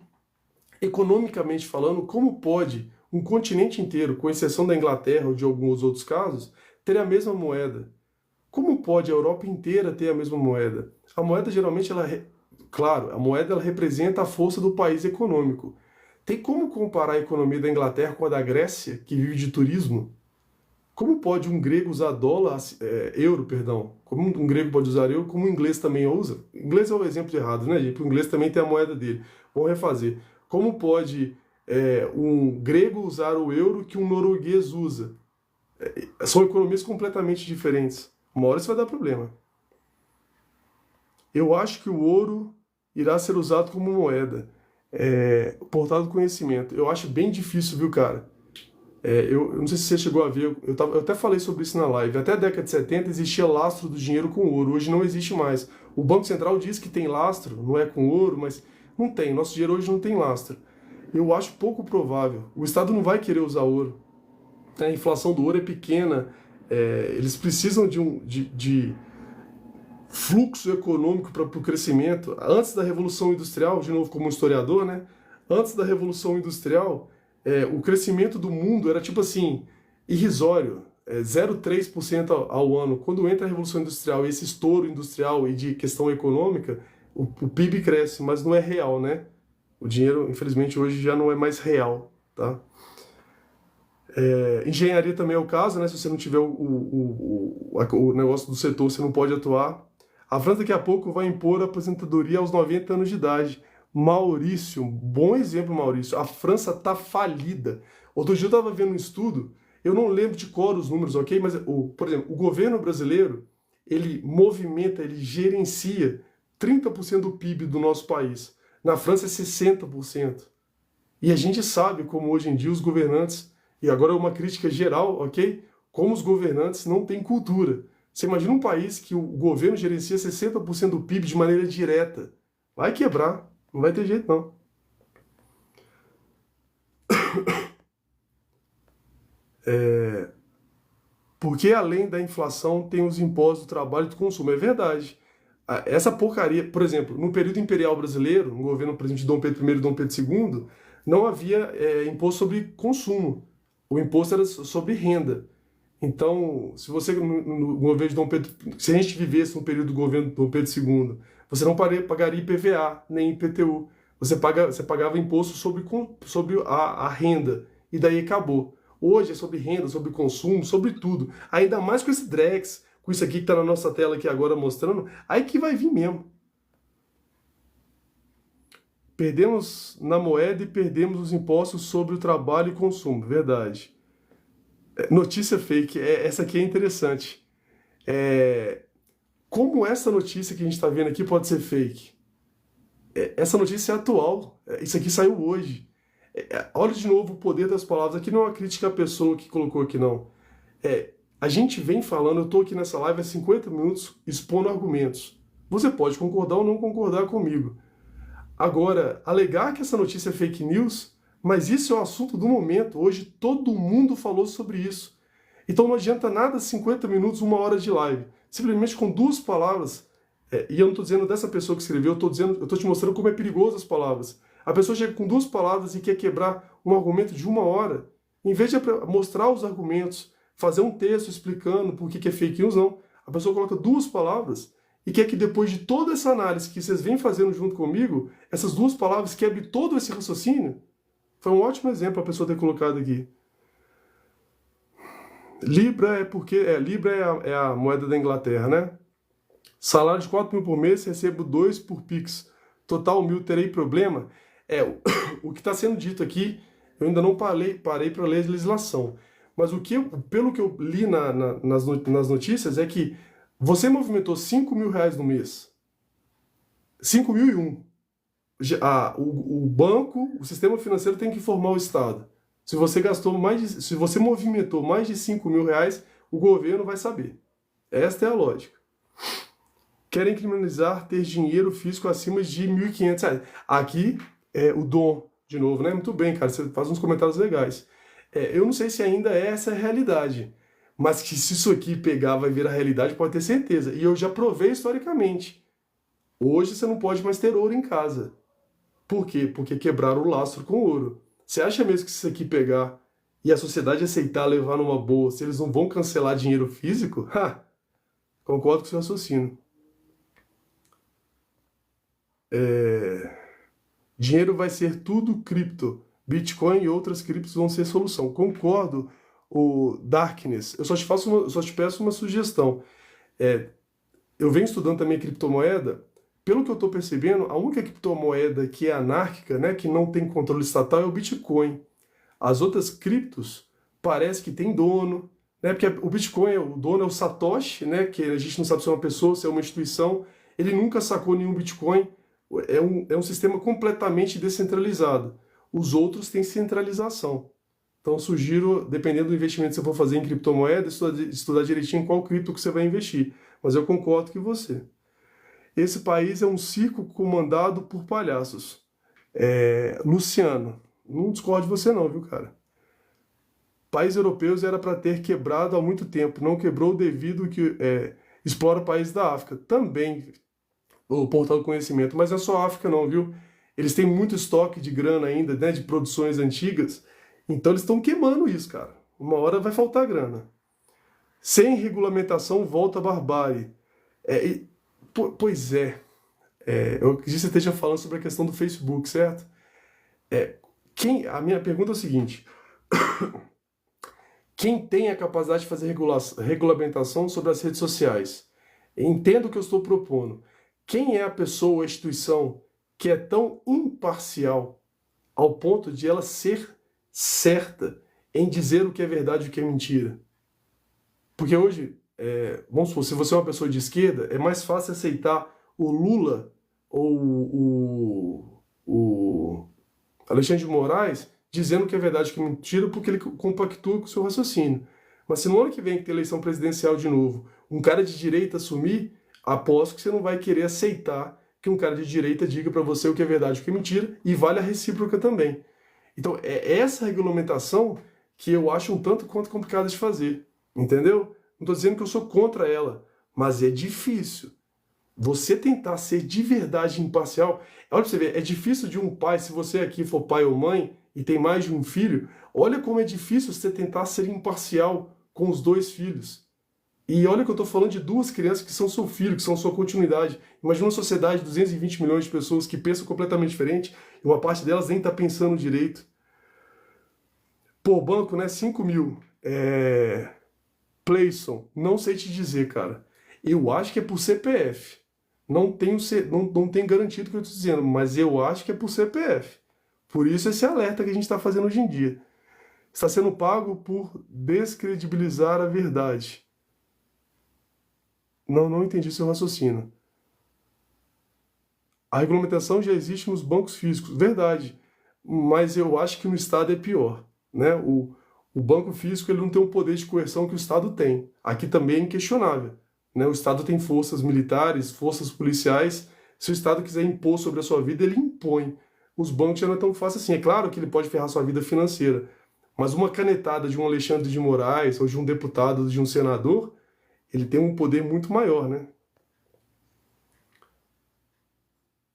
economicamente falando, como pode um continente inteiro, com exceção da Inglaterra ou de alguns outros casos, ter a mesma moeda. Como pode a Europa inteira ter a mesma moeda? A moeda geralmente, claro, a moeda ela representa a força do país econômico. Tem como comparar a economia da Inglaterra com a da Grécia, que vive de turismo? Como pode um grego usar euro, perdão? Como um grego pode usar euro, como o inglês também usa? O inglês é o exemplo errado, né, gente? Porque o inglês também tem a moeda dele. Vamos refazer. Como pode um grego usar o euro que um norueguês usa? São economias completamente diferentes. Uma hora isso vai dar problema. Eu acho que o ouro irá ser usado como moeda. Portal do conhecimento. Eu acho bem difícil, viu, cara? Eu não sei se você chegou a ver, eu até falei sobre isso na live. Até a década de 70 existia lastro do dinheiro com ouro. Hoje não existe mais. O Banco Central diz que tem lastro, não é com ouro, mas não tem. Nosso dinheiro hoje não tem lastro. Eu acho pouco provável. O Estado não vai querer usar ouro. A inflação do ouro é pequena. Eles precisam de fluxo econômico para o crescimento. Antes da Revolução Industrial, de novo como historiador, né? Antes da Revolução Industrial, o crescimento do mundo era tipo assim, irrisório, 0,3% ao ano. Quando entra a Revolução Industrial e esse estouro industrial e de questão econômica, o PIB cresce, mas não é real, né? O dinheiro, infelizmente, hoje já não é mais real, tá? Engenharia também é o caso, né? Se você não tiver o negócio do setor, você não pode atuar. A França daqui a pouco vai impor a aposentadoria aos 90 anos de idade. Maurício, bom exemplo, Maurício. A França tá falida. Outro dia eu estava vendo um estudo, eu não lembro de cor os números, ok? Mas, por exemplo, o governo brasileiro, ele movimenta, ele gerencia 30% do PIB do nosso país. Na França é 60%. E a gente sabe como hoje em dia os governantes, e agora é uma crítica geral, ok? Como os governantes não têm cultura. Você imagina um país que o governo gerencia 60% do PIB de maneira direta. Vai quebrar, não vai ter jeito não. Porque além da inflação tem os impostos do trabalho e do consumo. É verdade. Essa porcaria, por exemplo, no período imperial brasileiro, no governo do presidente Dom Pedro I e Dom Pedro II, não havia imposto sobre consumo. O imposto era sobre renda. Então, se você, no governo de Dom Pedro, se a gente vivesse no período do governo de Dom Pedro II, você não pagaria IPVA, nem IPTU. Você pagava imposto sobre a renda, e daí acabou. Hoje é sobre renda, sobre consumo, sobre tudo. Ainda mais com esse Drex, com isso aqui que está na nossa tela aqui agora mostrando, aí que vai vir mesmo. Perdemos na moeda e perdemos os impostos sobre o trabalho e consumo, verdade. Notícia fake, essa aqui é interessante. Como essa notícia que a gente está vendo aqui pode ser fake? Essa notícia é atual, isso aqui saiu hoje. Olha de novo o poder das palavras, aqui não é uma crítica à pessoa que colocou aqui não. A gente vem falando, eu estou aqui nessa live há 50 minutos expondo argumentos. Você pode concordar ou não concordar comigo. Agora, alegar que essa notícia é fake news, mas isso é o assunto do momento. Hoje todo mundo falou sobre isso. Então não adianta nada 50 minutos, 1 hora de live. Simplesmente com 2 palavras, e eu não estou dizendo dessa pessoa que escreveu, eu estou te mostrando como é perigoso as palavras. A pessoa chega com 2 palavras e quer quebrar um argumento de 1 hora. Em vez de mostrar os argumentos, fazer um texto explicando por que é fake news, não. A pessoa coloca 2 palavras e quer que depois de toda essa análise que vocês vêm fazendo junto comigo, essas 2 palavras quebrem todo esse raciocínio. Foi um ótimo exemplo a pessoa ter colocado aqui. Libra Libra é a moeda da Inglaterra, né? Salário de 4 mil por mês, recebo 2 por Pix. Total 1.000, terei problema? O que está sendo dito aqui, eu ainda não parei para ler a legislação. Mas pelo que eu li nas notícias é que você movimentou 5 mil reais no mês. 5.001. O banco, o sistema financeiro tem que informar o Estado. Se você movimentou mais de 5 mil reais, o governo vai saber. Esta é a lógica. Querem criminalizar ter dinheiro físico acima de R$ 1.500. Aqui é o Dom, de novo, né? Muito bem, cara, você faz uns comentários legais. Eu não sei se ainda é essa a realidade, mas que se isso aqui pegar vai virar realidade, pode ter certeza. E eu já provei historicamente. Hoje você não pode mais ter ouro em casa. Por quê? Porque quebraram o lastro com ouro. Você acha mesmo que se isso aqui pegar e a sociedade aceitar levar numa boa, se eles não vão cancelar dinheiro físico? Concordo com o seu raciocínio. Dinheiro vai ser tudo cripto. Bitcoin e outras criptos vão ser solução. Concordo, o Darkness. Eu só te peço uma sugestão. Eu venho estudando também criptomoeda. Pelo que eu estou percebendo, a única criptomoeda que é anárquica, né, que não tem controle estatal, é o Bitcoin. As outras criptos parece que tem dono, né, porque o Bitcoin, o dono é o Satoshi, né, que a gente não sabe se é uma pessoa, se é uma instituição. Ele nunca sacou nenhum Bitcoin. É um sistema completamente descentralizado. Os outros têm centralização. Então, sugiro, dependendo do investimento que você for fazer em criptomoeda, estudar direitinho qual cripto que você vai investir. Mas eu concordo com você. Esse país é um circo comandado por palhaços. Luciano, não discordo de você não, viu, cara? Países europeus era para ter quebrado há muito tempo. Não quebrou devido que explora países da África. Também o portal do conhecimento. Mas não é só a África não, viu? Eles têm muito estoque de grana ainda, né, de produções antigas. Então eles estão queimando isso, cara. Uma hora vai faltar grana. Sem regulamentação volta a barbárie. Pois é. Eu acredito que você esteja falando sobre a questão do Facebook, certo? A minha pergunta é o seguinte: quem tem a capacidade de fazer regulamentação sobre as redes sociais? Entendo o que eu estou propondo. Quem é a pessoa ou a instituição que é tão imparcial ao ponto de ela ser certa em dizer o que é verdade e o que é mentira? Porque hoje, vamos supor, se você é uma pessoa de esquerda, é mais fácil aceitar o Lula ou o Alexandre de Moraes dizendo que é verdade e que é mentira porque ele compactua com o seu raciocínio. Mas se no ano que vem que tem eleição presidencial de novo, um cara de direita assumir, aposto que você não vai querer aceitar que um cara de direita diga para você o que é verdade e o que é mentira, e vale a recíproca também. Então, é essa regulamentação que eu acho um tanto quanto complicada de fazer, entendeu? Não estou dizendo que eu sou contra ela, mas é difícil. Você tentar ser de verdade imparcial, olha pra você ver, é difícil de um pai, se você aqui for pai ou mãe e tem mais de um filho, olha como é difícil você tentar ser imparcial com os dois filhos. E olha que eu estou falando de duas crianças que são seu filho, que são sua continuidade. Imagina uma sociedade de 220 milhões de pessoas que pensam completamente diferente e uma parte delas nem está pensando direito. Pô, banco, né? 5 mil. Playson, não sei te dizer, cara. Eu acho que é por CPF. Não tem garantido o que eu estou dizendo, mas eu acho que é por CPF. Por isso esse alerta que a gente está fazendo hoje em dia. Está sendo pago por descredibilizar a verdade. Não entendi seu raciocínio. A regulamentação já existe nos bancos físicos, verdade. Mas eu acho que no Estado é pior, né? O banco físico ele não tem o poder de coerção que o Estado tem. Aqui também é inquestionável, né? O Estado tem forças militares, forças policiais. Se o Estado quiser impor sobre a sua vida, ele impõe. Os bancos já não é tão fácil assim. É claro que ele pode ferrar sua vida financeira, mas uma canetada de um Alexandre de Moraes, ou de um deputado, ou de um senador, ele tem um poder muito maior, né?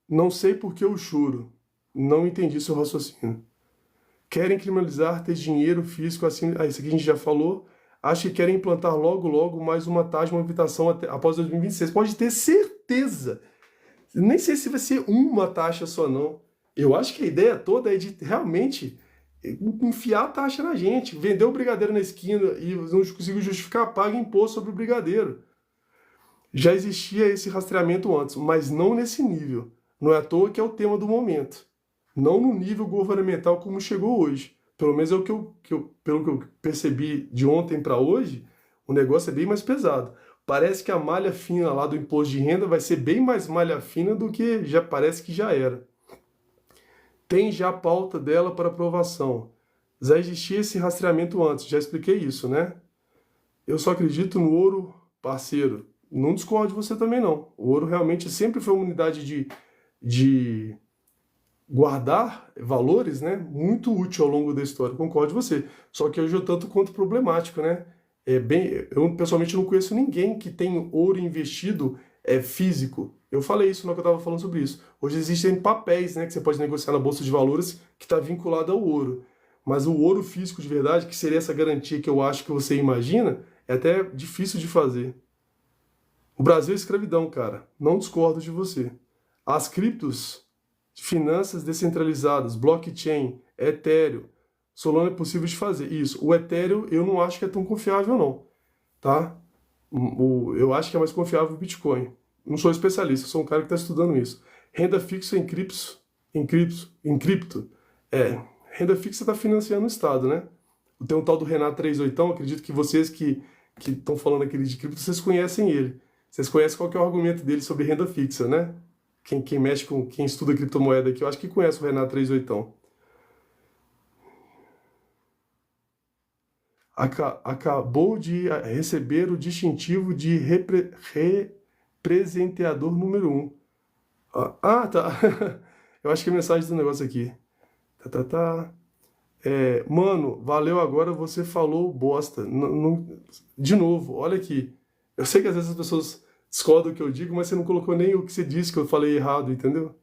Não sei por que eu choro. Não entendi seu raciocínio. Querem criminalizar ter dinheiro físico assim. Isso aqui a gente já falou. Acho que querem implantar logo, logo mais uma taxa, uma habitação após 2026. Pode ter certeza. Nem sei se vai ser uma taxa só, não. Eu acho que a ideia toda é de realmente enfiar a taxa na gente. Vender o brigadeiro na esquina e não conseguir justificar, paga imposto sobre o brigadeiro. Já existia esse rastreamento antes, mas não nesse nível. Não é à toa que é o tema do momento. Não no nível governamental como chegou hoje. Pelo menos é o pelo que eu percebi de ontem para hoje, o negócio é bem mais pesado. Parece que a malha fina lá do imposto de renda vai ser bem mais malha fina do que já parece que já era. Tem já a pauta dela para aprovação. Já existia esse rastreamento antes, já expliquei isso, né? Eu só acredito no ouro parceiro. Não discordo de você também, não. O ouro realmente sempre foi uma unidade de guardar valores, né? Muito útil ao longo da história. Concordo com você. Só que hoje é tanto quanto problemático, né? Eu pessoalmente não conheço ninguém que tem ouro investido físico. Eu falei isso na hora que eu estava falando sobre isso. Hoje existem papéis, né, que você pode negociar na bolsa de valores que está vinculado ao ouro. Mas o ouro físico de verdade, que seria essa garantia que eu acho que você imagina, é até difícil de fazer. O Brasil é escravidão, cara. Não discordo de você. As criptos, finanças descentralizadas, blockchain, Ethereum, Solana é possível de fazer. Isso. O Ethereum eu não acho que é tão confiável, não. Tá? Eu acho que é mais confiável o Bitcoin. Não sou especialista, sou um cara que está estudando isso. Renda fixa em cripto. Renda fixa está financiando o Estado, né? Tem um tal do Renato 38, acredito que vocês que estão falando aquele de cripto, vocês conhecem ele. Vocês conhecem qual que é o argumento dele sobre renda fixa, né? Quem estuda criptomoeda aqui, eu acho que conhece o Renato 38. Acabou de receber o distintivo de representeador número 1. Tá. Eu acho que é a mensagem do negócio aqui. Mano, valeu agora, você falou bosta. De novo, olha aqui. Eu sei que às vezes as pessoas discordam do que eu digo, mas você não colocou nem o que você disse que eu falei errado, entendeu?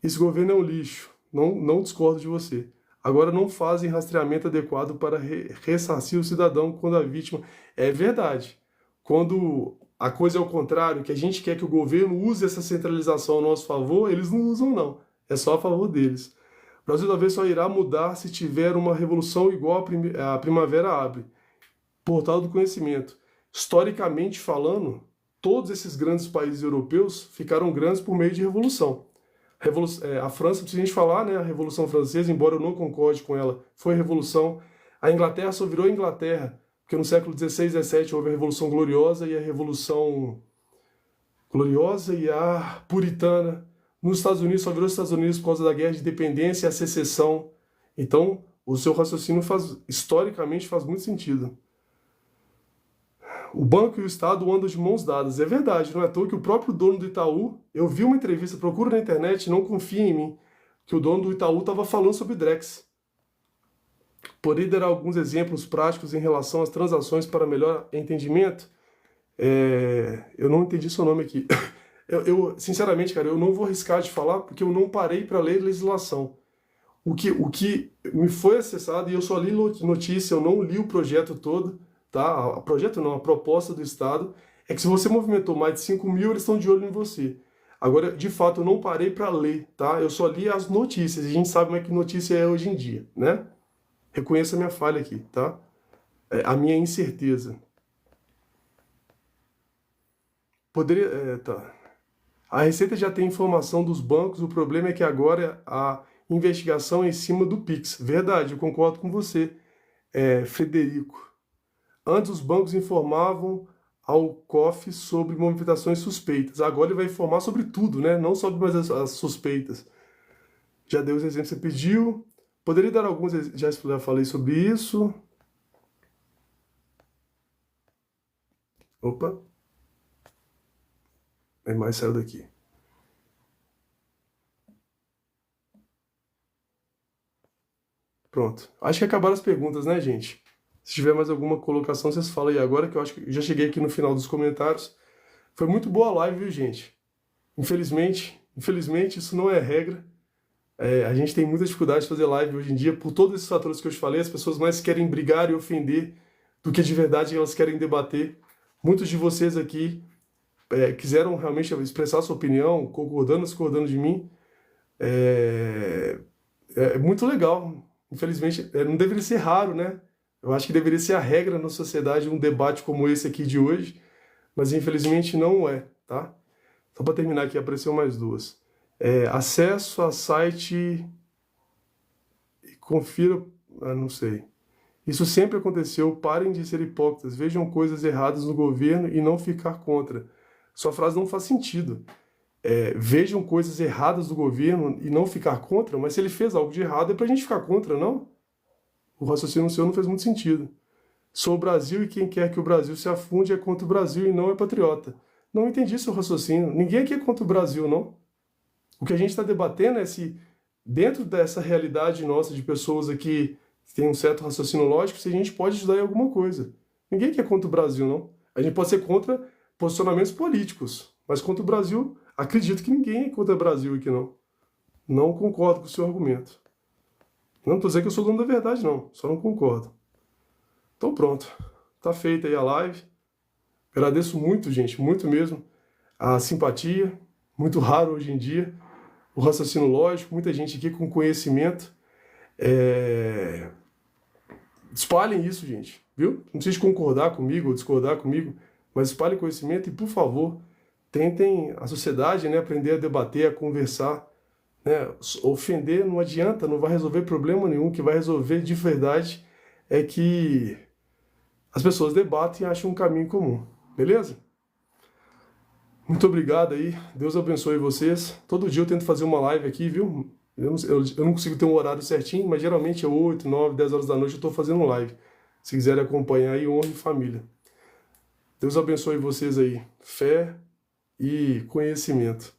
Esse governo é um lixo. Não discordo de você. Agora não fazem rastreamento adequado para ressarcir o cidadão quando a vítima... É verdade. Quando a coisa é o contrário, que a gente quer que o governo use essa centralização a nosso favor, eles não usam, não. É só a favor deles. O Brasil talvez só irá mudar se tiver uma revolução igual a Primavera Árabe. Portal do Conhecimento. Historicamente falando, todos esses grandes países europeus ficaram grandes por meio de revolução. A França, se a gente falar, né, a Revolução Francesa, embora eu não concorde com ela, foi revolução. A Inglaterra só virou Inglaterra, porque no século XVI e XVII houve a Revolução Gloriosa e a Revolução Gloriosa e a Puritana. Nos Estados Unidos só virou Estados Unidos por causa da Guerra de Independência e a Secessão. Então, o seu raciocínio historicamente faz muito sentido. O banco e o Estado andam de mãos dadas. É verdade, não é à toa que o próprio dono do Itaú, eu vi uma entrevista, procura na internet, não confia em mim, que o dono do Itaú estava falando sobre Drex. Poderia dar alguns exemplos práticos em relação às transações para melhor entendimento? Eu não entendi seu nome aqui. Sinceramente, cara, eu não vou arriscar de falar porque eu não parei para ler legislação. O que me foi acessado, e eu só li notícia, eu não li o projeto todo, tá? Projeto não, a proposta do Estado, é que se você movimentou mais de 5 mil, eles estão de olho em você. Agora, de fato, eu não parei para ler, tá? Eu só li as notícias, e a gente sabe como é que notícia é hoje em dia, né? Reconheça a minha falha aqui, tá? A minha incerteza. Tá. A Receita já tem informação dos bancos, o problema é que agora a investigação é em cima do Pix. Verdade, eu concordo com você, Frederico. Antes os bancos informavam ao COF sobre movimentações suspeitas. Agora ele vai informar sobre tudo, né? Não sobre mais as suspeitas. Já dei os exemplos que você pediu. Poderia dar alguns, já falei sobre isso. Opa. É mais saiu daqui. Pronto. Acho que acabaram as perguntas, né, gente? Se tiver mais alguma colocação, vocês falam aí agora, que eu acho que já cheguei aqui no final dos comentários. Foi muito boa a live, viu, gente? Infelizmente, isso não é regra. A gente tem muita dificuldade de fazer live hoje em dia, por todos esses fatores que eu te falei, as pessoas mais querem brigar e ofender do que de verdade elas querem debater. Muitos de vocês aqui quiseram realmente expressar sua opinião, concordando, discordando de mim. É muito legal. Infelizmente, não deveria ser raro, né? Eu acho que deveria ser a regra na sociedade um debate como esse aqui de hoje, mas infelizmente não é, tá? Só para terminar aqui, apareceu mais duas. Acesso a site e confira... não sei. Isso sempre aconteceu, parem de ser hipócritas, vejam coisas erradas no governo e não ficar contra. Sua frase não faz sentido. Vejam coisas erradas do governo e não ficar contra, mas se ele fez algo de errado é pra gente ficar contra, não? O raciocínio seu não fez muito sentido. Sou o Brasil e quem quer que o Brasil se afunde é contra o Brasil e não é patriota. Não entendi seu raciocínio. Ninguém aqui é contra o Brasil, não. O que a gente está debatendo é se, dentro dessa realidade nossa de pessoas aqui que têm um certo raciocínio lógico, se a gente pode ajudar em alguma coisa. Ninguém aqui é contra o Brasil, não. A gente pode ser contra posicionamentos políticos, mas contra o Brasil, acredito que ninguém é contra o Brasil aqui, não. Não concordo com o seu argumento. Não estou dizendo que eu sou dono da verdade, não. Só não concordo. Então pronto. Tá feita aí a live. Agradeço muito, gente. Muito mesmo. A simpatia. Muito raro hoje em dia. O raciocínio lógico. Muita gente aqui com conhecimento. Espalhem isso, gente. Viu? Não precisa concordar comigo ou discordar comigo. Mas espalhem conhecimento e, por favor, tentem a sociedade, né, aprender a debater, a conversar. Né? Ofender não adianta, não vai resolver problema nenhum. O que vai resolver de verdade é que as pessoas debatem e acham um caminho comum. Beleza? Muito obrigado aí. Deus abençoe vocês. Todo dia eu tento fazer uma live aqui, viu? Eu não consigo ter um horário certinho, mas geralmente é 8, 9, 10 horas da noite eu estou fazendo live. Se quiserem acompanhar aí, honre família. Deus abençoe vocês aí. Fé e conhecimento.